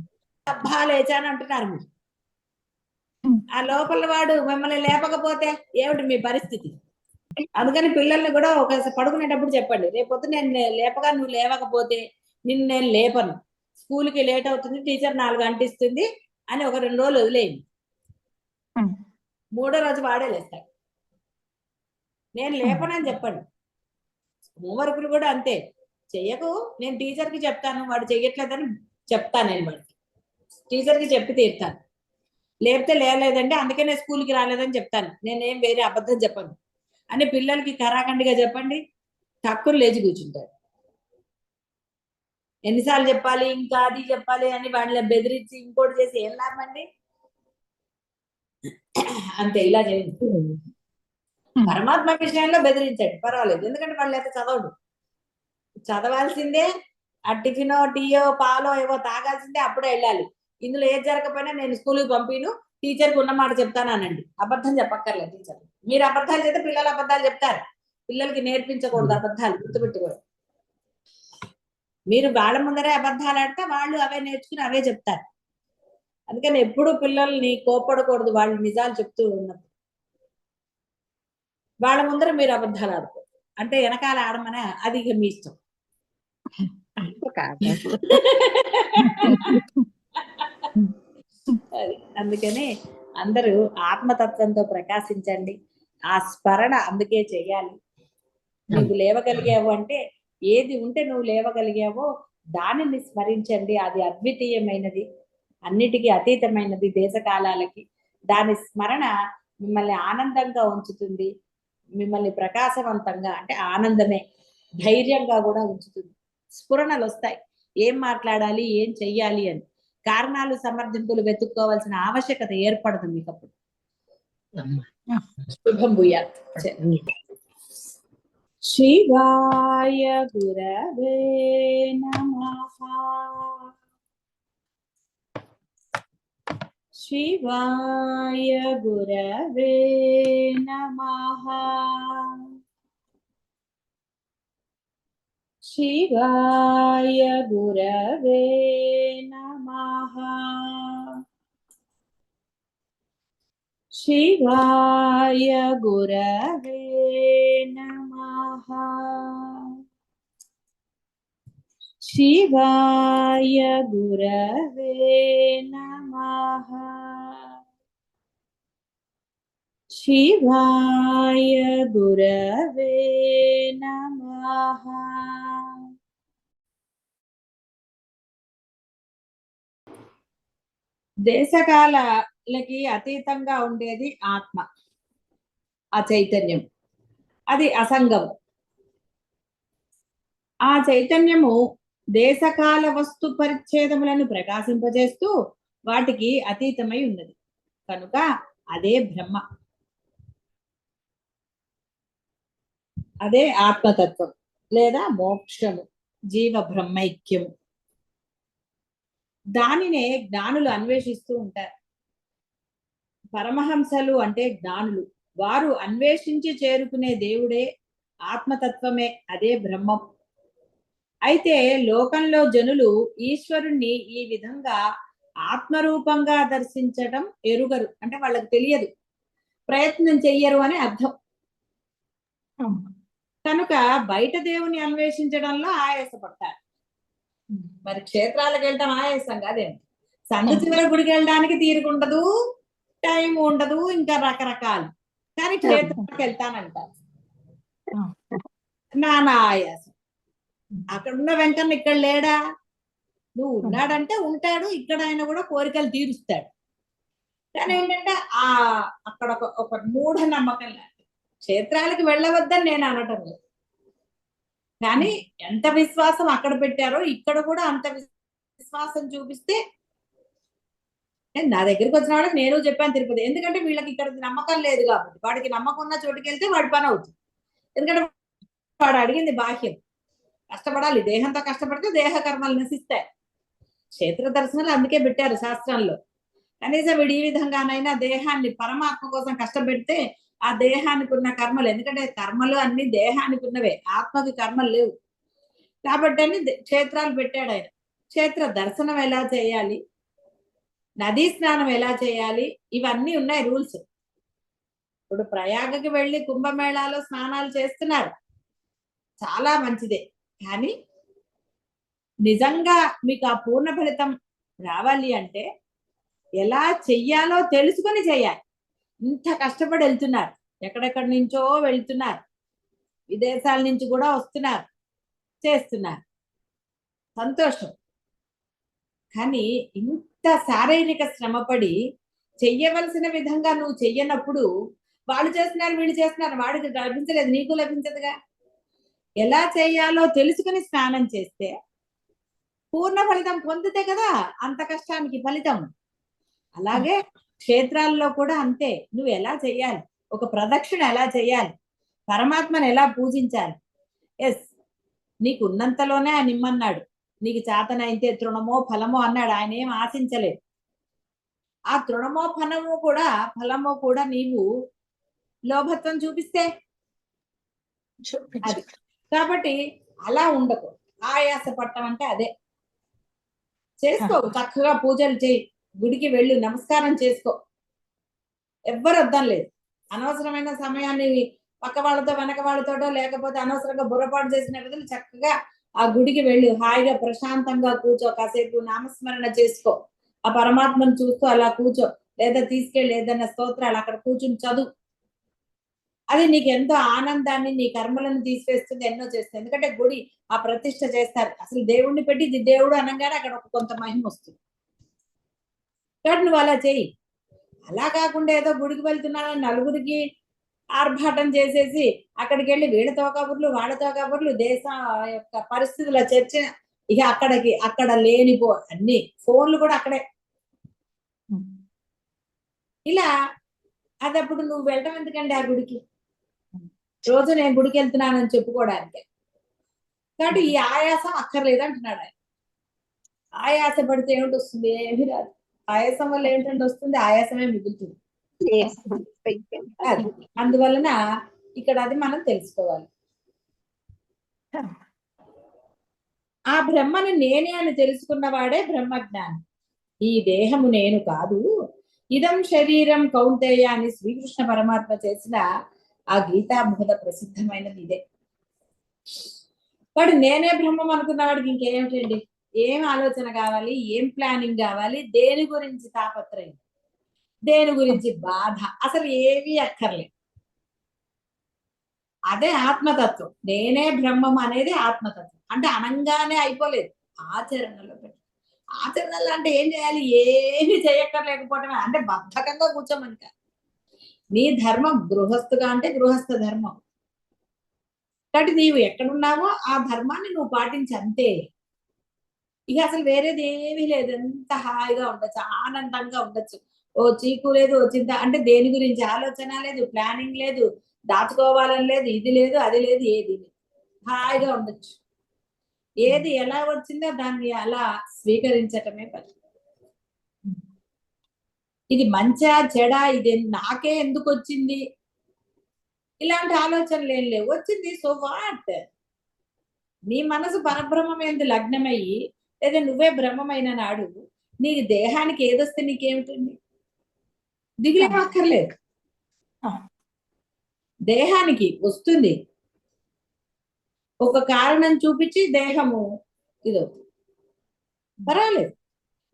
అబ్బా లేచాను అంటున్నారు మీరు, ఆ లోపల వాడు మిమ్మల్ని లేపకపోతే ఏమిటి మీ పరిస్థితి. అందుకని పిల్లల్ని కూడా ఒకసారి పడుకునేటప్పుడు చెప్పండి, రేపొద్దు నేను లేపగా నువ్వు లేవకపోతే నిన్ను నేను లేపను, స్కూల్కి లేట్ అవుతుంది, టీచర్ 4 గంటలు ఇస్తుంది అని ఒక 2 రోజులు వదిలేయండి, 3వ రోజు వాడే లేస్తాడు. నేను లేపనని చెప్పండి. హోంవర్క్లు కూడా అంతే. చెయ్యకు, నేను టీచర్కి చెప్తాను, వాడు చెయ్యట్లేదని చెప్తాను. నేను వాడికి టీచర్కి చెప్పి తీరుతాను. లేపితే లేదంటే అందుకే నేను స్కూల్కి రాలేదని చెప్తాను. నేనేం వేరే అబద్ధం చెప్పను అని పిల్లలకి కరాఖండిగా చెప్పండి, తక్కువ లేచి కూర్చుంటారు. ఎన్నిసార్లు చెప్పాలి, ఇంకా అది చెప్పాలి అని వాళ్ళని బెదిరించి ఇంకోటి చేసి ఏం లాభం అండి? అంతే, ఇలా చేయండి. పరమాత్మ విషయంలో బెదిరించండి, పర్వాలేదు, ఎందుకంటే వాళ్ళు అయితే చదవడు. చదవాల్సిందే, ఆ టిఫినో టీయో పాలో ఏవో తాగాల్సిందే, అప్పుడే వెళ్ళాలి. ఇందులో ఏది జరగకపోయినా నేను స్కూల్కి పంపిను, టీచర్కి ఉన్న మాట చెప్తానండి. అబద్ధం చెప్పక్కర్లేదు టీచర్. మీరు అబద్ధాలు చేస్తే పిల్లలు అబద్ధాలు చెప్తారు. పిల్లలకి నేర్పించకూడదు అబద్ధాలు, గుర్తుపెట్టుకోరు. మీరు వాళ్ళ ముందరే అబద్ధాలు ఆడితే వాళ్ళు అవే నేర్చుకుని అవే చెప్తారు. అందుకని ఎప్పుడు పిల్లల్ని కోపడకూడదు వాళ్ళు నిజాలు చెప్తూ ఉన్నప్పుడు. వాళ్ళ ముందర మీరు అబద్ధాలు ఆడుకోరు, అంటే వెనకాల ఆడమనే, అది ఇక మీ ఇష్టం. అది అందుకని అందరూ ఆత్మతత్వంతో ప్రకాశించండి. ఆ స్మరణ అందుకే చెయ్యాలి. నువ్వు లేవగలిగావు అంటే, ఏది ఉంటే నువ్వు లేవగలిగావో దానిని స్మరించండి. అది అద్వితీయమైనది, అన్నిటికీ అతీతమైనది, దేశకాలాలకి. దాని స్మరణ మిమ్మల్ని ఆనందంగా ఉంచుతుంది, మిమ్మల్ని ప్రకాశవంతంగా, అంటే ఆనందమే, ధైర్యంగా కూడా ఉంచుతుంది. స్ఫురణలు వస్తాయి, ఏం మాట్లాడాలి, ఏం చెయ్యాలి అని. కారణాలు సమర్థింపులు వెతుక్కోవాల్సిన ఆవశ్యకత ఏర్పడదు మీకు అప్పుడు. శుభం భూయాత్. శివాయ గురవే నమః. శివాయ గురవే నమః. శివాయ గురవే నమః. శివాయ గురవే నమః. శివాయ గురవే నమః. శివాయ గురవే నమః. దేశకాలకి అతీతంగా ఉండేది ఆత్మ, ఆ చైతన్యం. అది అసంగం. ఆ చైతన్యము దేశకాల వస్తు పరిచ్ఛేదములను ప్రకాశింపజేస్తూ వాటికి అతీతమై ఉన్నది కనుక అదే బ్రహ్మ, అదే ఆత్మతత్వం లేదా మోక్షము, జీవ బ్రహ్మైక్యము. దానినే జ్ఞానులు అన్వేషిస్తూ ఉంటారు. పరమహంసలు అంటే జ్ఞానులు. వారు అన్వేషించి చేరుకునే దేవుడే ఆత్మతత్వమే, అదే బ్రహ్మం. అయితే లోకంలో జనులు ఈశ్వరుణ్ణి ఈ విధంగా ఆత్మరూపంగా దర్శించడం ఎరుగరు, అంటే వాళ్ళకి తెలియదు, ప్రయత్నం చెయ్యరు అని అర్థం. కనుక బయట దేవుని అన్వేషించడంలో ఆయాసపడతారు. మరి క్షేత్రాలకు వెళ్ళటం ఆయాసం కాదేంటి? సందు చివర గుడికి వెళ్ళడానికి తీరుకుండదు, టైం ఉండదు, ఇంకా రకరకాలు. కానీ క్షేత్రాలకు వెళ్తానంటారు, నానా ఆయాసం. అక్కడ ఉన్న వెంకన్న ఇక్కడ లేడా? నువ్వు ఉన్నాడంటే ఉంటాడు, ఇక్కడ ఆయన కూడా కోరికలు తీరుస్తాడు. కానీ ఏంటంటే ఆ అక్కడ ఒక మూఢ నమ్మకం లాంటి. క్షేత్రాలకు వెళ్ళవద్దని నేను అనటం లేదు, కానీ ఎంత విశ్వాసం అక్కడ పెట్టారో ఇక్కడ కూడా అంత విశ్వాసం చూపిస్తే. నా దగ్గరికి వచ్చిన వాళ్ళకి నేను చెప్పాను తిరుపతి, ఎందుకంటే వీళ్ళకి ఇక్కడ నమ్మకం లేదు కాబట్టి. వాడికి నమ్మకం ఉన్న చోటుకి వెళ్తే వాడి పని అవుతుంది, ఎందుకంటే వాడు అడిగింది బాహ్యం. కష్టపడాలి, దేహంతో కష్టపడితే దేహ కర్మలు నశిస్తాయి. క్షేత్ర దర్శనాలు అందుకే పెట్టారు శాస్త్రంలో. కనీసం వీడు ఈ విధంగానైనా దేహాన్ని పరమాత్మ కోసం కష్టపెడితే ఆ దేహానికి ఉన్న కర్మలు, ఎందుకంటే కర్మలు అన్ని దేహానికి ఉన్నవే, ఆత్మకి కర్మలు లేవు కాబట్టి అని క్షేత్రాలు పెట్టాడు ఆయన. క్షేత్ర దర్శనం ఎలా చేయాలి, నదీ స్నానం ఎలా చేయాలి, ఇవన్నీ ఉన్నాయి రూల్స్. ఇప్పుడు ప్రయాగకి వెళ్ళి కుంభమేళాలో స్నానాలు చేస్తున్నారు, చాలా మంచిదే. కానీ నిజంగా మీకు ఆ పూర్ణ ఫలితం రావాలి అంటే ఎలా చెయ్యాలో తెలుసుకొని చేయాలి. ఇంత కష్టపడి వెళ్తున్నారు, ఎక్కడెక్కడి నుంచో వెళ్తున్నారు, విదేశాల నుంచి కూడా వస్తున్నారు, చేస్తున్నారు, సంతోషం. కానీ ఇంత శారీరక శ్రమపడి చెయ్యవలసిన విధంగా నువ్వు చెయ్యనప్పుడు వాళ్ళు చేస్తున్నారు, వీళ్ళు చేస్తున్నారు, వాడికి లభించలేదు, నీకు లభించదుగా. ఎలా చేయాలో తెలుసుకుని స్నానం చేస్తే పూర్ణ ఫలితం పొందితే కదా అంత కష్టానికి ఫలితం. అలాగే క్షేత్రాల్లో కూడా అంతే. నువ్వు ఎలా చెయ్యాలి, ఒక ప్రదక్షిణ ఎలా చెయ్యాలి, పరమాత్మను ఎలా పూజించాలి. ఎస్, నీకు ఉన్నంతలోనే ఆయన ఇమ్మన్నాడు. నీకు చేతనైతే తృణమో ఫలమో అన్నాడు. ఆయన ఏం ఆశించలేదు. ఆ తృణమో ఫలమో కూడా నీవు లోభత్వం చూపిస్తే అది. కాబట్టి అలా ఉండకు. ఆయాస పట్టం అంటే అదే. చేసుకో, చక్కగా పూజలు చేయి, గుడికి వెళ్ళు, నమస్కారం చేసుకో, ఎవ్వరు వద్దాం లేదు. అనవసరమైన సమయాన్ని పక్క వాళ్ళతో వెనక వాళ్ళతోటో లేకపోతే అనవసరంగా బుర్రపాటు చేసిన బదులు చక్కగా ఆ గుడికి వెళ్ళు, హాయిగా ప్రశాంతంగా కూర్చో, కాసేపు నామస్మరణ చేసుకో, ఆ పరమాత్మను చూస్తూ అలా కూర్చో, లేదా తీసుకెళ్ళి ఏదైనా స్తోత్రాలు అక్కడ కూర్చుని చదువు. అది నీకు ఎంతో ఆనందాన్ని, నీ కర్మలను తీసివేస్తుంది, ఎన్నో చేస్తుంది. ఎందుకంటే గుడి ఆ ప్రతిష్ఠ చేస్తారు, అసలు దేవుణ్ణి పెట్టి ఇది దేవుడు అనగానే అక్కడ ఒక కొంత మహిమ వస్తుంది. కాబట్టి నువ్వు అలా చెయ్యి. అలా కాకుండా ఏదో గుడికి వెళ్తున్నానని నలుగురికి ఆర్భాటం చేసేసి అక్కడికి వెళ్ళి వీళ్ళతో కబుర్లు వాళ్ళతో కబుర్లు, దేశం యొక్క పరిస్థితుల చర్చ, ఇక అక్కడ లేనిపో అన్ని ఫోన్లు కూడా అక్కడే. ఇలా అది అప్పుడు నువ్వు వెళ్ళటం ఎందుకండి ఆ గుడికి? రోజు నేను గుడికి వెళ్తున్నానని చెప్పుకోవడానికి. కాబట్టి ఈ ఆయాసం అక్కర్లేదు అంటున్నాడు ఆయన. ఆయాస పడితే ఏమిటి వస్తుంది? ఏమి రాదు. ఆయాసం వల్ల ఏంటంటే వస్తుంది, ఆయాసమే మిగులుతుంది. అందువలన ఇక్కడ అది మనం తెలుసుకోవాలి. ఆ బ్రహ్మను నేనే అని తెలుసుకున్నవాడే బ్రహ్మజ్ఞాని. ఈ దేహము నేను కాదు, ఇదం శరీరం కౌంతేయ అని శ్రీకృష్ణ పరమాత్మ చేసిన ఆ గీతాబోధ ప్రసిద్ధమైనది ఇదే. వాడు నేనే బ్రహ్మం అనుకున్న వాడికి ఇంకేమిటండి? ఏం ఆలోచన కావాలి, ఏం ప్లానింగ్ కావాలి, దేని గురించి తాపత్రయం, దేని గురించి బాధ, అసలు ఏమీ అక్కర్లేదు. అదే ఆత్మతత్వం. నేనే బ్రహ్మం అనేది ఆత్మతత్వం. అంటే అనంగానే అయిపోలేదు, ఆచరణలో పెట్టి. ఆచరణలో అంటే ఏం చేయాలి? ఏమి చేయక్కర్లేకపోవటమే. అంటే బద్ధకంగా కూర్చోమని కాదు. నీ ధర్మం గృహస్థుగా అంటే గృహస్థ ధర్మం. కాబట్టి నీవు ఎక్కడున్నావో ఆ ధర్మాన్ని నువ్వు పాటించి అంతే. ఇక అసలు వేరేది ఏమీ లేదు. ఎంత హాయిగా ఉండొచ్చు, ఆనందంగా ఉండొచ్చు. ఓ చీకు లేదు, ఓ చింత అంటే దేని గురించి ఆలోచన లేదు, ప్లానింగ్ లేదు, దాచుకోవాలని లేదు, ఇది లేదు, అది లేదు, ఏది లేదు. హాయిగా ఉండొచ్చు. ఏది ఎలా వచ్చిందో దాన్ని అలా స్వీకరించటమే పని. ఇది మంచా చెడా, ఇది నాకే ఎందుకు వచ్చింది, ఇలాంటి ఆలోచనలు ఏం లేవు. వచ్చింది, సో వాట్? నీ మనసు పరబ్రహ్మం ఎందు లగ్నమయ్యి, లేదా నువ్వే బ్రహ్మమైన నాడు నీ దేహానికి ఏదొస్తే నీకేమిటండి? దిగులేం అక్కర్లేదు. దేహానికి వస్తుంది ఒక కారణం చూపించి దేహము ఇదవుతుంది, పర్వాలేదు.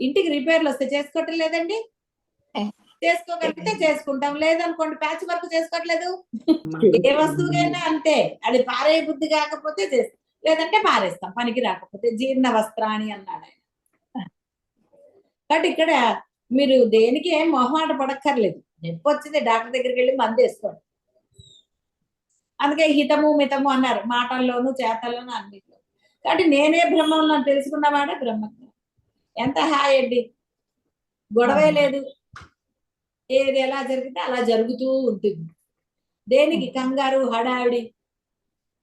ఇంటికి రిపేర్లు వస్తే చేసుకోవటం లేదండి? చేసుకోగలిగితే చేసుకుంటాం, లేదనుకోండి ప్యాచ్ వర్క్ చేసుకోవట్లేదు. ఏ వస్తువుకైనా అంతే. అది పారే బుద్ధి కాకపోతే చేస్తాం, లేదంటే పారేస్తాం పనికి రాకపోతే. జీర్ణ వస్త్రాన్ని అన్నాడు ఆయన. కాబట్టి ఇక్కడ మీరు దేనికి ఏం మొహమాట పడక్కర్లేదు. నొప్పి వచ్చింది, డాక్టర్ దగ్గరికి వెళ్ళి మందు వేసుకోండి. అందుకే హితము మితము అన్నారు, మాటల్లోనూ చేతల్లోనూ అన్నిట్లో. కాబట్టి నేనే బ్రహ్మం అని తెలుసుకున్నవాడే బ్రహ్మజ్ఞానం. ఎంత హాయ్ అండి, గొడవే లేదు. ఏది ఎలా జరిగితే అలా జరుగుతూ ఉంటుంది. దేనికి కంగారు హడావిడి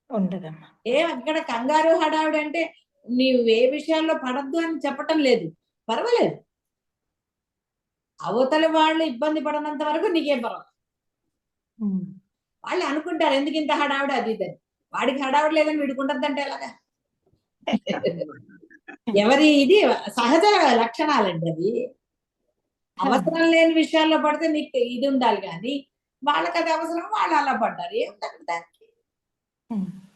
ఉండదమ్మా. అక్కడ కంగారు హడావిడి అంటే నీవు ఏ విషయాల్లో పడద్దు అని చెప్పటం లేదు, పర్వాలేదు. అవతల వాళ్ళు ఇబ్బంది పడనంత వరకు నీకేం పర్వాలేదు. వాళ్ళు అనుకుంటారు ఎందుకు ఇంత హడావిడి అది ఇదని. వాడికి హడావిడి లేదని వీడికి ఉండద్దంటే ఎలాగా? ఎవరి ఇది సహజ లక్షణాలండి అవి. అవసరం లేని విషయాల్లో పడితే నీకు ఇది ఉండాలి, కానీ వాళ్ళకి అది అవసరం, వాళ్ళు అలా పడ్డారు, ఏముంటుంది దానికి?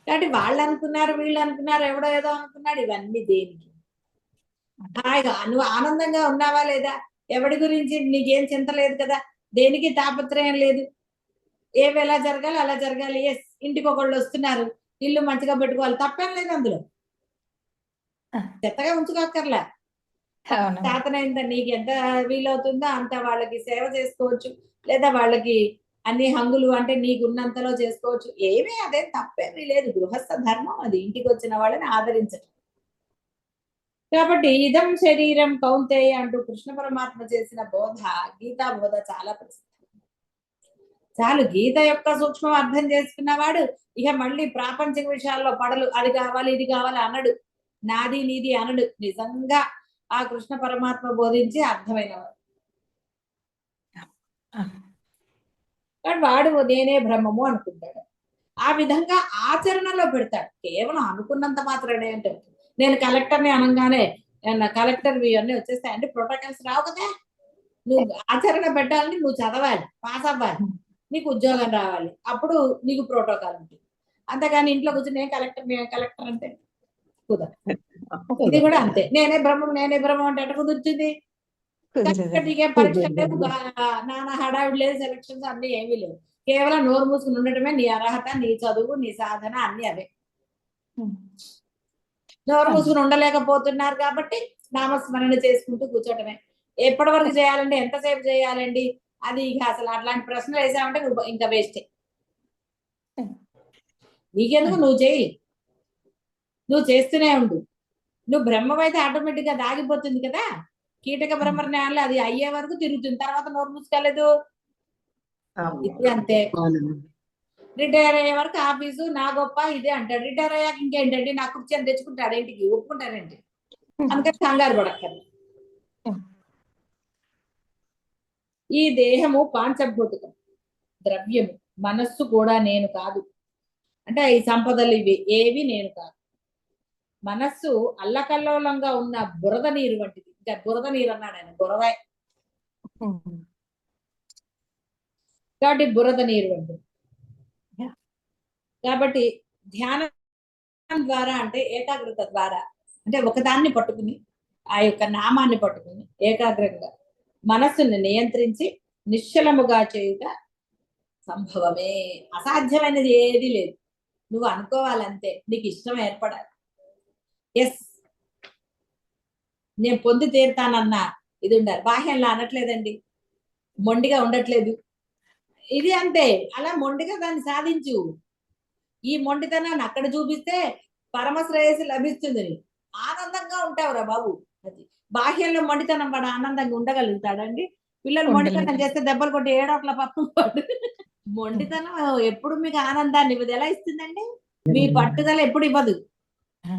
కాబట్టి వాళ్ళు అనుకున్నారు, వీళ్ళు అనుకున్నారు, ఎవడో ఏదో అనుకున్నాడు, ఇవన్నీ దేనికి? హాయిగా నువ్వు ఆనందంగా ఉన్నావా లేదా? ఎవడి గురించి నీకేం చింత లేదు కదా, దేనికి తాపత్రయం లేదు. ఏవి ఎలా జరగాలి అలా జరగాలి. ఎస్, ఇంటికి ఒకళ్ళు వస్తున్నారు, ఇల్లు మంచిగా పెట్టుకోవాలి, తప్పేం లేదు అందులో, చెత్తగా ఉంచుకోక్కర్లే. అవునమ్మా. చేతనైందా నీకు ఎంత వీలవుతుందో అంత వాళ్ళకి సేవ చేసుకోవచ్చు, లేదా వాళ్ళకి అన్ని హంగులు అంటే నీకు ఉన్నంతలో చేసుకోవచ్చు, ఏమీ అదేం తప్పేమీ లేదు, గృహస్థ ధర్మం అది, ఇంటికి వచ్చిన వాళ్ళని ఆదరించడం. కాబట్టి ఇదం శరీరం కౌంతేయ అంటూ కృష్ణ పరమాత్మ చేసిన బోధ, గీతా బోధ చాలా ప్రసిద్ధం. చాలు, గీత యొక్క సూక్ష్మం అర్థం చేసుకున్నవాడు ఇక మళ్ళీ ప్రాపంచిక విషయాల్లో పడలు, అది కావాలి ఇది కావాలి అనడు, నాది నీది అనడు, నిజంగా ఆ కృష్ణ పరమాత్మ బోధించి అర్థమైనవాడు. కానీ వాడు నేనే బ్రహ్మము అనుకుంటాడు, ఆ విధంగా ఆచరణలో పెడతాడు. కేవలం అనుకున్నంత మాత్రమే అంటే, నేను కలెక్టర్ని అనగానే కలెక్టర్ ఇవన్నీ వచ్చేస్తాయి అంటే ప్రోటోకాల్స్ రావు కదా. నువ్వు ఆచరణ పెట్టాలని, నువ్వు చదవాలి, పాస్ అవ్వాలి, నీకు ఉద్యోగం రావాలి, అప్పుడు నీకు ప్రోటోకాల్ ఉంటుంది. అంతేగాని ఇంట్లో కూర్చొని నేను కలెక్టర్ అంటే కుదరదు. ఇది కూడా అంతే, నేనే బ్రహ్మం అంటే ఎట్ట కుదురుతుంది? నీకే పరీక్ష లేవు, నానా హడావిడి లేదు, సెలక్షన్స్ అన్ని ఏమీ లేవు, కేవలం నోరు మూసుకుని ఉండటమే నీ అర్హత, నీ చదువు, నీ సాధన అన్ని అవే. నోరు మూసుకుని ఉండలేకపోతున్నారు కాబట్టి నామస్మరణ చేసుకుంటూ కూర్చోటమే. ఎప్పటి వరకు చేయాలండి, ఎంతసేపు చేయాలండి, అది ఇక అసలు అట్లాంటి ప్రశ్నలు వేసామంటే నువ్వు ఇంకా వేస్టే. నీకెందుకు, నువ్వు చేయి, నువ్వు చేస్తూనే ఉండు. నువ్వు బ్రహ్మమైతే ఆటోమేటిక్ గా దాగిపోతుంది కదా, కీటక బ్రహ్మ జ్ఞానాలు అది అయ్యే వరకు తిరుగుతుంది, తర్వాత నోరు మూసుకోలేదు. ఇది అంతే. రిటైర్ అయ్యే వరకు ఆఫీసు నా గొప్ప ఇదే అంటాడు, రిటైర్ అయ్యాక ఇంకేంటండి నా కుర్చీ అని తెచ్చుకుంటాడు, ఇంటికి ఒప్పుకుంటాడండి. అందుకని కంగారు పడక్కర్లేదు. ఈ దేహము పాంచభౌతికం, ద్రవ్యము, మనస్సు కూడా నేను కాదు. అంటే ఈ సంపదలు ఇవి ఏవి నేను కాదు. మనస్సు అల్లకల్లోలంగా ఉన్న బురద నీరు వంటిది. ఇంకా బురద నీరు అన్నాడు ఆయన, బురద కాబట్టి బురద నీరు వంటిది. కాబట్టి ధ్యానం ద్వారా అంటే ఏకాగ్రత ద్వారా, అంటే ఒకదాన్ని పట్టుకుని, ఆ యొక్క నామాన్ని పట్టుకుని ఏకాగ్రంగా మనస్సుని నియంత్రించి నిశ్చలముగా చేయుట సంభవమే. అసాధ్యమైనది ఏది లేదు, నువ్వు అనుకోవాలంతే, నీకు ఇష్టం ఏర్పడాలి. ఎస్, నేను పొంది తీరుతానన్నా ఇది ఉండాలి. బాహ్యంలో అనట్లేదండి, మొండిగా ఉండట్లేదు, ఇది అంతే. అలా మొండిగా దాన్ని సాధించు. ఈ మొండితనాన్ని అక్కడ చూపిస్తే పరమ శ్రేయస్సు లభిస్తుంది, ఆనందంగా ఉంటావురా బాబు. అది బాహ్యంలో మొండితనం వాడు ఆనందంగా ఉండగలుగుతాడండి? పిల్లలు మొండితనం చేస్తే దెబ్బలు కొట్టి ఏడోట్ల పక్కన వాడు. మొండితనం ఎప్పుడు మీకు ఆనందాన్ని ఇవ్వదు, ఎలా ఇస్తుందండి? మీ పట్టుదల ఎప్పుడు ఇవ్వదు.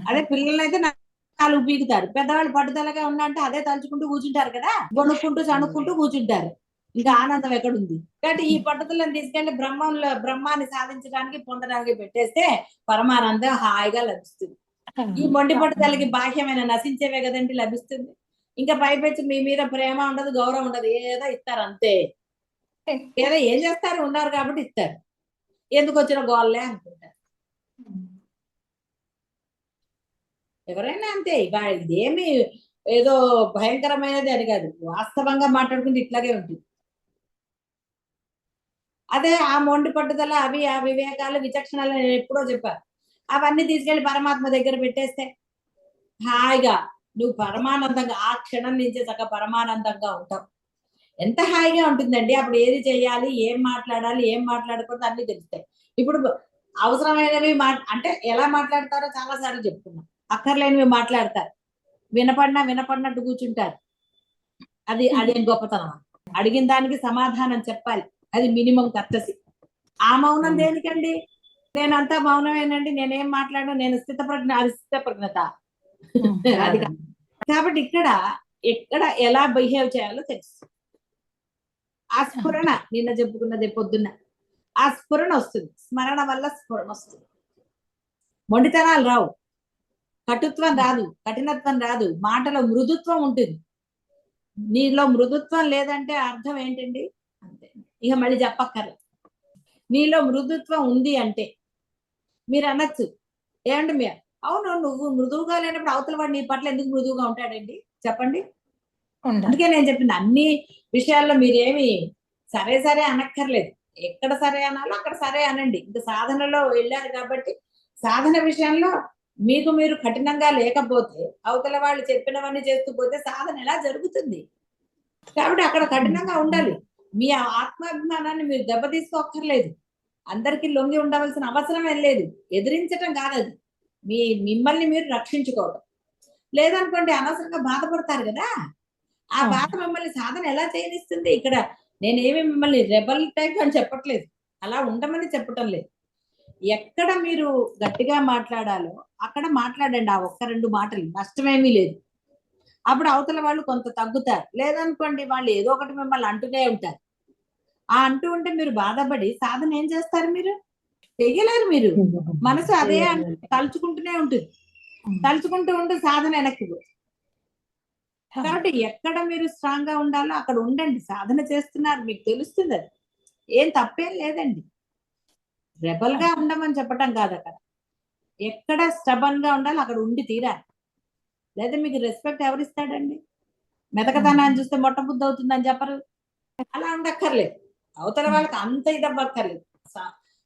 అదే పిల్లలు అయితే నాలుగు పీకుతారు, పెద్దవాళ్ళు పట్టుదలగా ఉన్నంటే అదే తలుచుకుంటూ కూర్చుంటారు కదా, గొనుక్కుంటూ చణుక్కుంటూ కూర్చుంటారు, ఇంకా ఆనందం ఎక్కడుంది? కాబట్టి ఈ పట్టుదలను తీసుకెళ్లి బ్రహ్మాన్ని సాధించడానికి పొందడానికి పెట్టేస్తే పరమానందం హాయిగా లభిస్తుంది. ఈ మొండి పట్టుదలకి బాహ్యమైన నశించేవే కదండి లభిస్తుంది. ఇంకా పైపెచ్చి మీ మీద ప్రేమ ఉండదు, గౌరవం ఉండదు, ఏదో ఇస్తారు అంతే. ఏదో ఏం చేస్తారు, ఉన్నారు కాబట్టి ఇస్తారు, ఎందుకు వచ్చిన గోళ్ళే అనుకుంటారు. ఎవరైనా అంతే. ఇదేమి ఏదో భయంకరమైనది అని కాదు, వాస్తవంగా మాట్లాడుకుంటే ఇట్లాగే ఉంటుంది. అదే ఆ మొండి పట్టుదల, అవి ఆ వివేకాలు విచక్షణలు నేను ఎప్పుడో చెప్పాను, అవన్నీ తీసుకెళ్లి పరమాత్మ దగ్గర పెట్టేస్తే హాయిగా నువ్వు పరమానందంగా ఆ క్షణం నుంచే చక్కగా పరమానందంగా ఉంటావు. ఎంత హాయిగా ఉంటుందండి. అప్పుడు ఏది చేయాలి, ఏం మాట్లాడాలి, ఏం మాట్లాడకూడదు అన్ని తెలుస్తాయి. ఇప్పుడు అవసరమైనవి అంటే ఎలా మాట్లాడతారో చాలా సార్లు చెప్పుకున్నాం. అక్కర్లేనివి మాట్లాడతారు, వినపడినట్టు కూర్చుంటారు, అదేం గొప్పతనం? అడిగిన దానికి సమాధానం చెప్పాలి, అది మినిమం కర్తసి. ఆ మౌనం దేనికండి? నేనంతా మౌనమేనండి, నేనేం మాట్లాడను, నేను స్థితప్రజ్ఞ, అది స్థితప్రజ్ఞత అది కాదు. కాబట్టి ఎక్కడ ఎలా బిహేవ్ చేయాలో తెలుసు. ఆ స్ఫురణ, నిన్న చెప్పుకున్నది పొద్దున్న, ఆ స్ఫురణ వస్తుంది, స్మరణ వల్ల స్ఫురణ వస్తుంది. మొండితనాలు రావు, కటుత్వం రాదు, కఠినత్వం రాదు, మాటలో మృదుత్వం ఉంటుంది. నీలో మృదుత్వం లేదంటే అర్థం ఏంటండి? అంతే, ఇక మళ్ళీ చెప్పక్కర్లేదు. నీలో మృదుత్వం ఉంది అంటే మీరు అనొచ్చు, ఏమండి మీరు అవును నువ్వు మృదువుగా లేనప్పుడు అవతల వాడు నీ పట్ల ఎందుకు మృదువుగా ఉంటాడండి చెప్పండి? అందుకే నేను చెప్పింది, అన్ని విషయాల్లో మీరేమి సరే అనక్కర్లేదు, ఎక్కడ సరే అనాలో అక్కడ సరే అనండి. ఇంకా సాధనలో వెళ్ళారు కాబట్టి సాధన విషయంలో మీకు మీరు కఠినంగా లేకపోతే అవతల వాళ్ళు చెప్పినవన్నీ చేస్తూ పోతే సాధన ఎలా జరుగుతుంది? కాబట్టి అక్కడ కఠినంగా ఉండాలి. మీ ఆత్మాభిమానాన్ని మీరు దెబ్బతీసుకోక్కర్లేదు. అందరికీ లొంగి ఉండవలసిన అవసరం ఏం లేదు. ఎదిరించటం కాదది. మిమ్మల్ని మీరు రక్షించుకోవడం. లేదనుకోండి అనవసరంగా బాధపడతారు కదా! ఆ అవును. బాధ మిమ్మల్ని సాధన ఎలా చేయనిస్తుంది? ఇక్కడ నేనేమి మిమ్మల్ని రెబెల్ టైప్ అని చెప్పట్లేదు. అలా ఉండమని చెప్పటం లేదు. ఎక్కడ మీరు గట్టిగా మాట్లాడాలో అక్కడ మాట్లాడండి. ఆ ఒక్క 2 మాటలు నష్టమేమీ లేదు. అప్పుడు అవతల వాళ్ళు కొంత తగ్గుతారు. లేదనుకోండి వాళ్ళు ఏదో ఒకటి మిమ్మల్ని అంటూనే ఉంటారు. ఆ అంటూ ఉంటే మీరు బాధపడి సాధన ఏం చేస్తారు మీరు? చెయ్యలేరు మీరు. మనసు అదే తలుచుకుంటూనే ఉంటుంది. తలుచుకుంటూ ఉంటే సాధన వెనక్కి పోతుంది. కాబట్టి ఎక్కడ మీరు స్ట్రాంగ్ గా ఉండాలో అక్కడ ఉండండి. సాధన చేస్తున్నారు మీకు తెలుస్తుంది అది. ఏం తప్పేం లేదండి. రెబల్ గా ఉండమని చెప్పటం కాదు అక్కడ. ఎక్కడ స్టబన్ గా ఉండాలో అక్కడ ఉండి తీరాలి. లేదా మీకు రెస్పెక్ట్ ఎవరిస్తాడండి? మెతకతనాన్ని చూస్తే మొట్ట బుద్ధి అవుతుందని చెప్పరు. అలా ఉండక్కర్లేదు. అవతల వాళ్ళకి అంత ఇదవ్వక్కర్లేదు.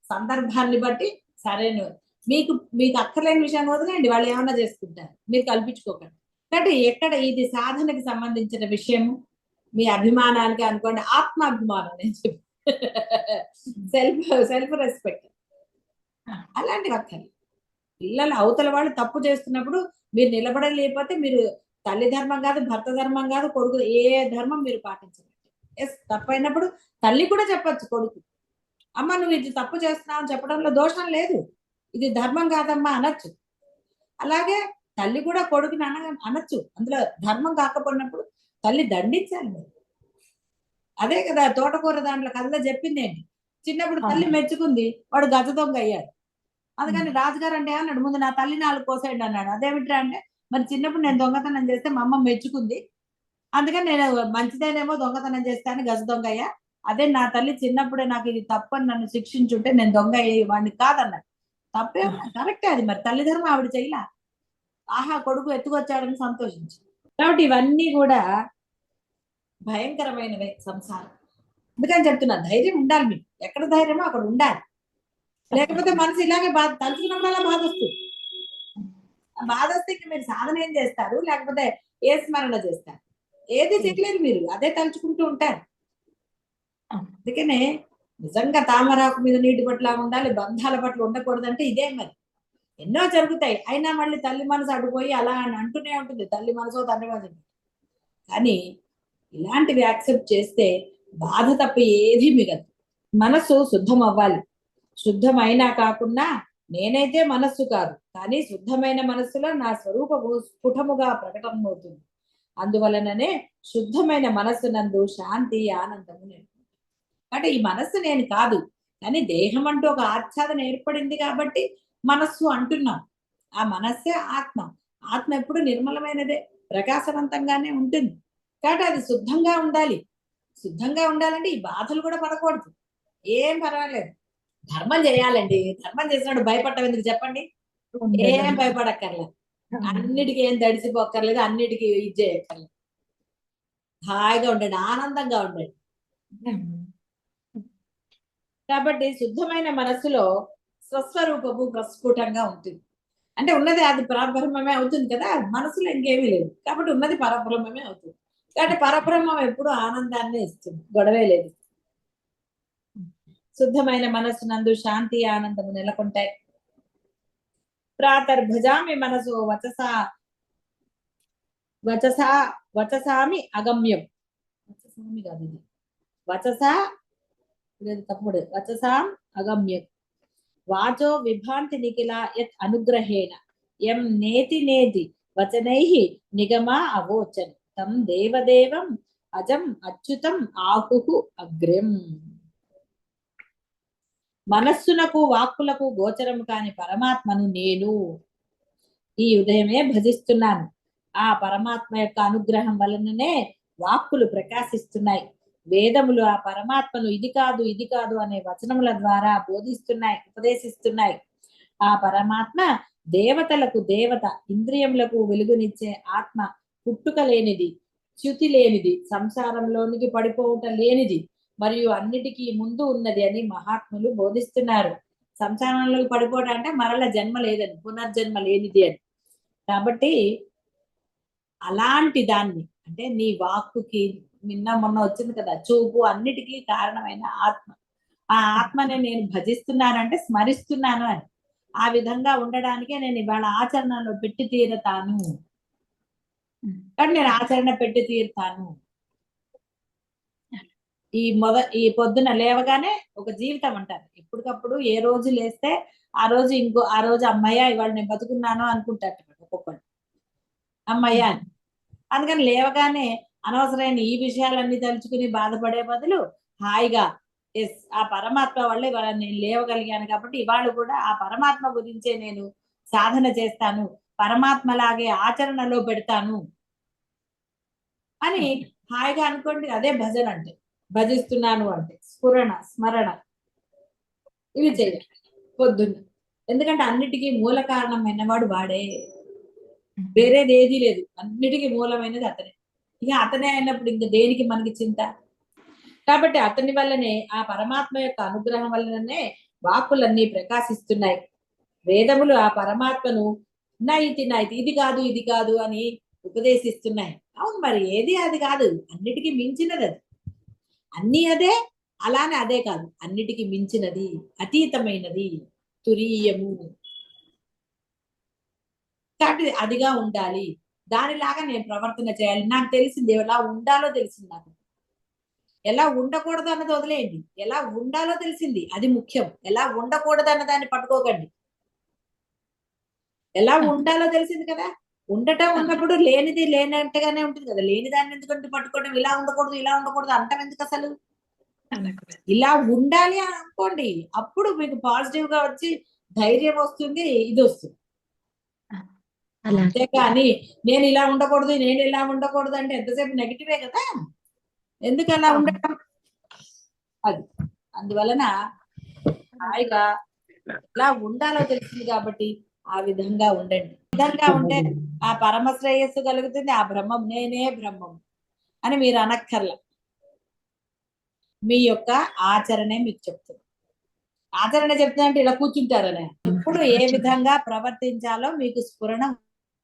సందర్భాన్ని బట్టి సరైన మీకు మీకు అక్కర్లేని విషయాన్ని వదిలేయండి. వాళ్ళు ఏమన్నా చేసుకుంటారు. మీరు కల్పించుకోకండి. కాబట్టి ఎక్కడ ఇది సాధనకి సంబంధించిన విషయము మీ అభిమానానికి అనుకోండి ఆత్మాభిమానం నేను చెప్పి సెల్ఫ్ రెస్పెక్ట్ అలాంటివి అక్కర్లేదు. పిల్లలు అవతల వాళ్ళు తప్పు చేస్తున్నప్పుడు మీరు నిలబడలేకపోతే మీరు తల్లి ధర్మం కాదు, భర్త ధర్మం కాదు, కొడుకు ఏ ధర్మం మీరు పాటించలేదు. ఎస్ తప్పైనప్పుడు తల్లి కూడా చెప్పొచ్చు కొడుకు. అమ్మ నువ్వు ఇది తప్పు చేస్తున్నావు అని చెప్పడంలో దోషం లేదు. ఇది ధర్మం కాదమ్మా అనొచ్చు. అలాగే తల్లి కూడా కొడుకుని అనొచ్చు. అందులో ధర్మం కాకపోయినప్పుడు తల్లి దండించాలి మీరు. అదే కదా తోటకూర దాంట్లో కథలో చెప్పిందేంటి? చిన్నప్పుడు తల్లి మెచ్చుకుంది, వాడు గజ దొంగ అయ్యాడు. అందుకని రాజుగారు అంటే అన్నాడు ముందు నా తల్లి 4 కోసేయండి అన్నాడు. అదేమిట్రా అంటే మరి చిన్నప్పుడు నేను దొంగతనం చేస్తే మా అమ్మ మెచ్చుకుంది. అందుకని నేను మంచిదేనేమో దొంగతనం చేస్తాను గజ దొంగ అయ్యా. అదే నా తల్లి చిన్నప్పుడే నాకు ఇది తప్పని నన్ను శిక్షించుంటే నేను దొంగ అయ్యేవాడిని కాదన్నాడు. తప్పే కరెక్టే అది మరి తల్లిదండ్రులు ఆవిడ చెయ్యలా. ఆహా కొడుకు ఎత్తుకొచ్చాడని సంతోషించి. కాబట్టి ఇవన్నీ కూడా భయంకరమైనవే సంసారం. అందుకని చెప్తున్నా ధైర్యం ఉండాలి మీకు. ఎక్కడ ధైర్యమో అక్కడ ఉండాలి. లేకపోతే మనసు ఇలాగే బాధ తలుచుకున్నప్పుడల్లా బాధ వస్తుంది. ఆ బాధ వస్తే ఇంక మీరు సాధన ఏం చేస్తారు? లేకపోతే ఏ స్మరణ చేస్తారు? ఏది చేయలేరు మీరు. అదే తలుచుకుంటూ ఉంటారు. అందుకనే నిజంగా తామరాకు మీద నీటి పట్ల ఉండాలి, బంధాల పట్ల ఉండకూడదంటే ఇదే మరి. ఎన్నో జరుగుతాయి. అయినా మళ్ళీ తల్లి మనసు అడిపోయి అలా అని అంటూనే ఉంటుంది. తల్లి మనసో తండ్రి మనసు. కానీ ఇలాంటివి యాక్సెప్ట్ చేస్తే బాధ తప్ప ఏది మిగలదు. మనస్సు శుద్ధం అవ్వాలి. శుద్ధమైనా కాకుండా నేనైతే మనస్సు కాదు కానీ శుద్ధమైన మనస్సులో నా స్వరూపము స్ఫుటముగా ప్రకటమవుతుంది. అందువలననే శుద్ధమైన మనస్సు నందు శాంతి ఆనందము నేను. అంటే ఈ మనస్సు నేను కాదు కానీ దేహం అంటూ ఒక ఆచ్ఛాదన ఏర్పడింది కాబట్టి మనస్సు అంటున్నాం. ఆ మనస్సే ఆత్మ. ఆత్మ ఎప్పుడు నిర్మలమైనదే, ప్రకాశవంతంగానే ఉంటుంది. కాబట్టి అది శుద్ధంగా ఉండాలి. శుద్ధంగా ఉండాలంటే ఈ బాధలు కూడా పడకూడదు. ఏం పర్వాలేదు. ధర్మం చేయాలండి. ధర్మం చేసినప్పుడు భయపడటం ఎందుకు చెప్పండి? ఏం భయపడక్కర్లేదు. అన్నిటికీ ఏం తడిసిపోక్కర్లేదు. అన్నిటికీ ఇది చేయక్కర్లేదు. హాయిగా ఉండండి. ఆనందంగా ఉండండి. కాబట్టి శుద్ధమైన మనస్సులో స్వస్వరూపము ప్రస్ఫుటంగా ఉంటుంది. అంటే ఉన్నది అది పరబ్రహ్మమే అవుతుంది కదా! మనసులో ఇంకేమీ లేదు. కాబట్టి ఉన్నది పరబ్రహ్మమే అవుతుంది. కాబట్టి పరబ్రహ్మం ఎప్పుడు ఆనందాన్నే ఇస్తుంది. గొడవే లేదు. శుద్ధమైన మనస్సు నందు శాంతి ఆనందము నెలకొంటాయి. ప్రాతర్భజామి మనసు వచసామి అగమ్యం. వచసామి కాదు ఇది. వచసా తప్పుడు వచసాం అగమ్యం. వాచో విభాంతి నిఖిల యత్ అనుగ్రహేణ యం నేతి నేతి వచనైః నిగమా అవోచన్ తం దేవదేవం అజం అచ్యుతం ఆహుః అగ్ర్యం. మనస్సునకు వాక్కులకు గోచరము కాని పరమాత్మను నేను ఈ ఉదయమే భజిస్తున్నాను. ఆ పరమాత్మ యొక్క అనుగ్రహం వలననే వాక్కులు ప్రకాశిస్తున్నాయి. వేదములు ఆ పరమాత్మను ఇది కాదు ఇది కాదు అనే వచనముల ద్వారా బోధిస్తున్నాయి, ఉపదేశిస్తున్నాయి. ఆ పరమాత్మ దేవతలకు దేవత, ఇంద్రియములకు వెలుగునిచ్చే ఆత్మ, పుట్టుక లేనిది, చ్యుతి లేనిది, సంసారంలోనికి పడిపోవట లేనిది, మరియు అన్నిటికీ ముందు ఉన్నది అని మహాత్ములు బోధిస్తున్నారు. సంసారంలో పడిపోవడం అంటే మరల జన్మ లేదని, పునర్జన్మ లేనిది అని. కాబట్టి అలాంటి దాన్ని అంటే నీ వాక్కుకి నిన్న మొన్న వచ్చింది కదా, చూపు అన్నిటికీ కారణమైన ఆత్మ. ఆ ఆత్మని నేను భజిస్తున్నానంటే స్మరిస్తున్నాను అని. ఆ విధంగా ఉండడానికే నేను ఇవాళ ఆచరణలో పెట్టి తీరతాను. కానీ నేను ఆచరణ పెట్టి తీరుతాను. ఈ పొద్దున లేవగానే ఒక జీవితం అంటారు. ఎప్పటికప్పుడు ఏ రోజు లేస్తే ఆ రోజు అమ్మయ్య ఇవాళ నేను బతుకున్నాను అనుకుంటారు ఒక్కొక్కడు. అమ్మయ్య అని. అందుకని లేవగానే అనవసరమైన ఈ విషయాలన్నీ తలుచుకుని బాధపడే బదులు హాయిగా ఎస్ ఆ పరమాత్మ వల్ల ఇవాళ నేను లేవగలిగాను కాబట్టి ఇవాళ కూడా ఆ పరమాత్మ గురించే నేను సాధన చేస్తాను, పరమాత్మలాగే ఆచరణలో పెడతాను అని హాయిగా అనుకోండి. అదే భజన అంటే. భజిస్తున్నాను అంటే స్మరణ ఇవి చేయాలి పొద్దున్న. ఎందుకంటే అన్నిటికీ మూల కారణమైన వాడు వాడే, వేరేది ఏదీ లేదు. అన్నిటికీ మూలమైనది అతనే. ఇక అతనే అయినప్పుడు ఇంక దేనికి మనకి చింత? కాబట్టి అతని వల్లనే, ఆ పరమాత్మ యొక్క అనుగ్రహం వల్లనే వాక్కులన్నీ ప్రకాశిస్తున్నాయి. వేదములు ఆ పరమాత్మను నైతి ఇది కాదు ఇది కాదు అని ఉపదేశిస్తున్నాయి. అవును, మరి ఏది అది కాదు, అన్నిటికీ మించినది అది. అన్ని అదే, అలానే అదే కాదు, అన్నిటికీ మించినది, అతీతమైనది, తురీయము. కాబట్టి అదిగా ఉండాలి. దానిలాగా నేను ప్రవర్తన చేయాలి. నాకు తెలిసింది ఎలా ఉండాలో తెలిసింది. నాకు ఎలా ఉండకూడదు అన్నది వదిలేయండి, ఎలా ఉండాలో తెలిసింది, అది ముఖ్యం. ఎలా ఉండకూడదు అన్న దాన్ని పట్టుకోకండి. ఎలా ఉండాలో తెలిసింది కదా. ఉండటం ఉన్నప్పుడు లేనిది లేనట్టుగానే ఉంటుంది కదా. లేని దాన్ని ఎందుకంటే పట్టుకోవడం, ఇలా ఉండకూడదు అంటాం ఎందుకు అసలు? ఇలా ఉండాలి అని అనుకోండి, అప్పుడు మీకు పాజిటివ్ గా వచ్చి ధైర్యం వస్తుంది, ఇది వస్తుంది. అంతేకాని నేను ఇలా ఉండకూడదు అంటే ఎంతసేపు నెగిటివే కదా. ఎందుకు అలా ఉండటం? అది అందువలన హాయిగా ఎలా ఉండాలో తెలిసింది కాబట్టి ఆ విధంగా ఉండండి. విధంగా ఉంటే ఆ పరమ శ్రేయస్సు కలుగుతుంది. ఆ బ్రహ్మం నేనే బ్రహ్మం అని మీరు అనక్కర్ల. మీ యొక్క ఆచరణే మీకు చెప్తుంది. ఆచరణ చెప్తుందంటే ఇలా కూర్చుంటారనే. ఇప్పుడు ఏ విధంగా ప్రవర్తించాలో మీకు స్ఫురణ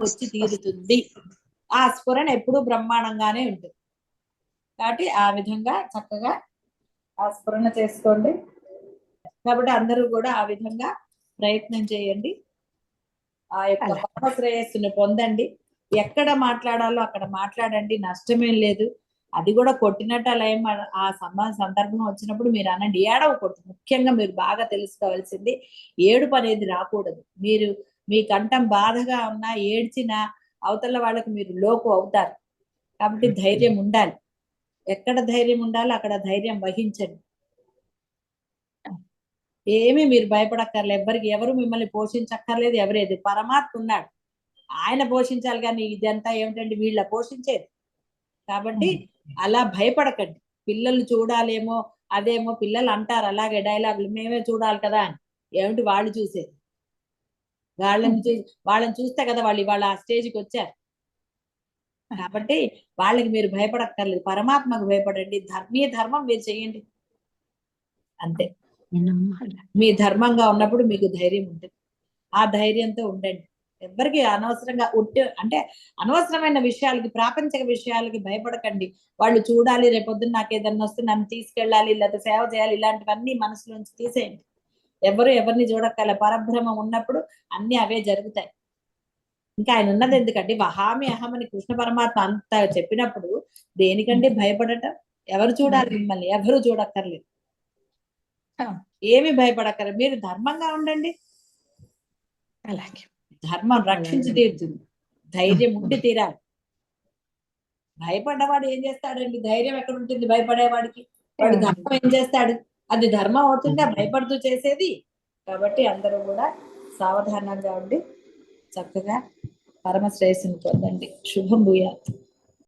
వచ్చి తీరుతుంది. ఆ స్ఫురణ ఎప్పుడు బ్రహ్మాండంగానే ఉంటుంది. కాబట్టి ఆ విధంగా చక్కగా ఆ స్ఫురణ చేసుకోండి. కాబట్టి అందరూ కూడా ఆ విధంగా ప్రయత్నం చేయండి. ఆ యొక్క పరమ శ్రేయస్సుని పొందండి. ఎక్కడ మాట్లాడాలో అక్కడ మాట్లాడండి, నష్టమేం లేదు. అది కూడా కొట్టినట్టు అలా ఏం ఆ సందర్భం వచ్చినప్పుడు మీరు అనండి, ఏడవకూడదు. ముఖ్యంగా మీరు బాగా తెలుసుకోవాల్సింది, ఏడుపు అనేది రాకూడదు. మీరు మీ కంఠం బాధగా ఉన్నా ఏడ్చినా అవతల వాళ్ళకి మీరు లోకు అవుతారు. కాబట్టి ధైర్యం ఉండాలి. ఎక్కడ ధైర్యం ఉండాలో అక్కడ ధైర్యం వహించండి. ఏమీ మీరు భయపడక్కర్లేదు. ఎవరు మిమ్మల్ని పోషించక్కర్లేదు. ఎవరేది పరమాత్మ ఉన్నాడు, ఆయన పోషించాలి. కానీ ఇదంతా ఏమిటండి వీళ్ళ పోషించేది. కాబట్టి అలా భయపడకండి. పిల్లలు చూడాలేమో, అదేమో పిల్లలు అంటారు అలాగే డైలాగులు, మేమే చూడాలి కదా అని. ఏమిటి వాళ్ళు చూసేది? వాళ్ళని చూస్తే కదా వాళ్ళు ఇవాళ ఆ స్టేజ్కి వచ్చారు. కాబట్టి వాళ్ళకి మీరు భయపడక్కర్లేదు, పరమాత్మకు భయపడండి. ధర్మం మీరు చేయండి, అంతే. మీ ధర్మంగా ఉన్నప్పుడు మీకు ధైర్యం ఉంటుంది. ఆ ధైర్యంతో ఉండండి. ఎవరికి అనవసరంగా అంటే అనవసరమైన విషయాలకి, ప్రాపంచిక విషయాలకి భయపడకండి. వాళ్ళు చూడాలి, రేపొద్దున నాకు ఏదన్నా వస్తే నన్ను తీసుకెళ్ళాలి, లేదా సేవ చేయాలి, ఇలాంటివన్నీ మనసులోంచి తీసేయండి. ఎవరిని చూడక్కల. పరబ్రహ్మం ఉన్నప్పుడు అన్ని అవే జరుగుతాయి. ఇంకా ఆయన ఉన్నది ఎందుకండి? వహామి అహం అని కృష్ణ పరమాత్మ అంత చెప్పినప్పుడు దేనికంటే భయపడటం? ఎవరు చూడాలి మిమ్మల్ని? ఎవరు చూడక్కర్లేదు. ఏమి భయపడక్కర్లేదు. మీరు ధర్మంగా ఉండండి. అలాగే ధర్మం రక్షించి తీరుతుంది. ధైర్యం ఉండి తీరాలి. భయపడ్డవాడు ఏం చేస్తాడండి? ధైర్యం ఎక్కడ ఉంటుంది భయపడేవాడికి? వాడు ధర్మం ఏం చేస్తాడు? అది ధర్మం అవుతుందా భయపడుతూ చేసేది? కాబట్టి అందరూ కూడా సావధానంగా ఉండి చక్కగా పరమ శ్రేయస్సుని పొందండి. శుభం భూయాత్.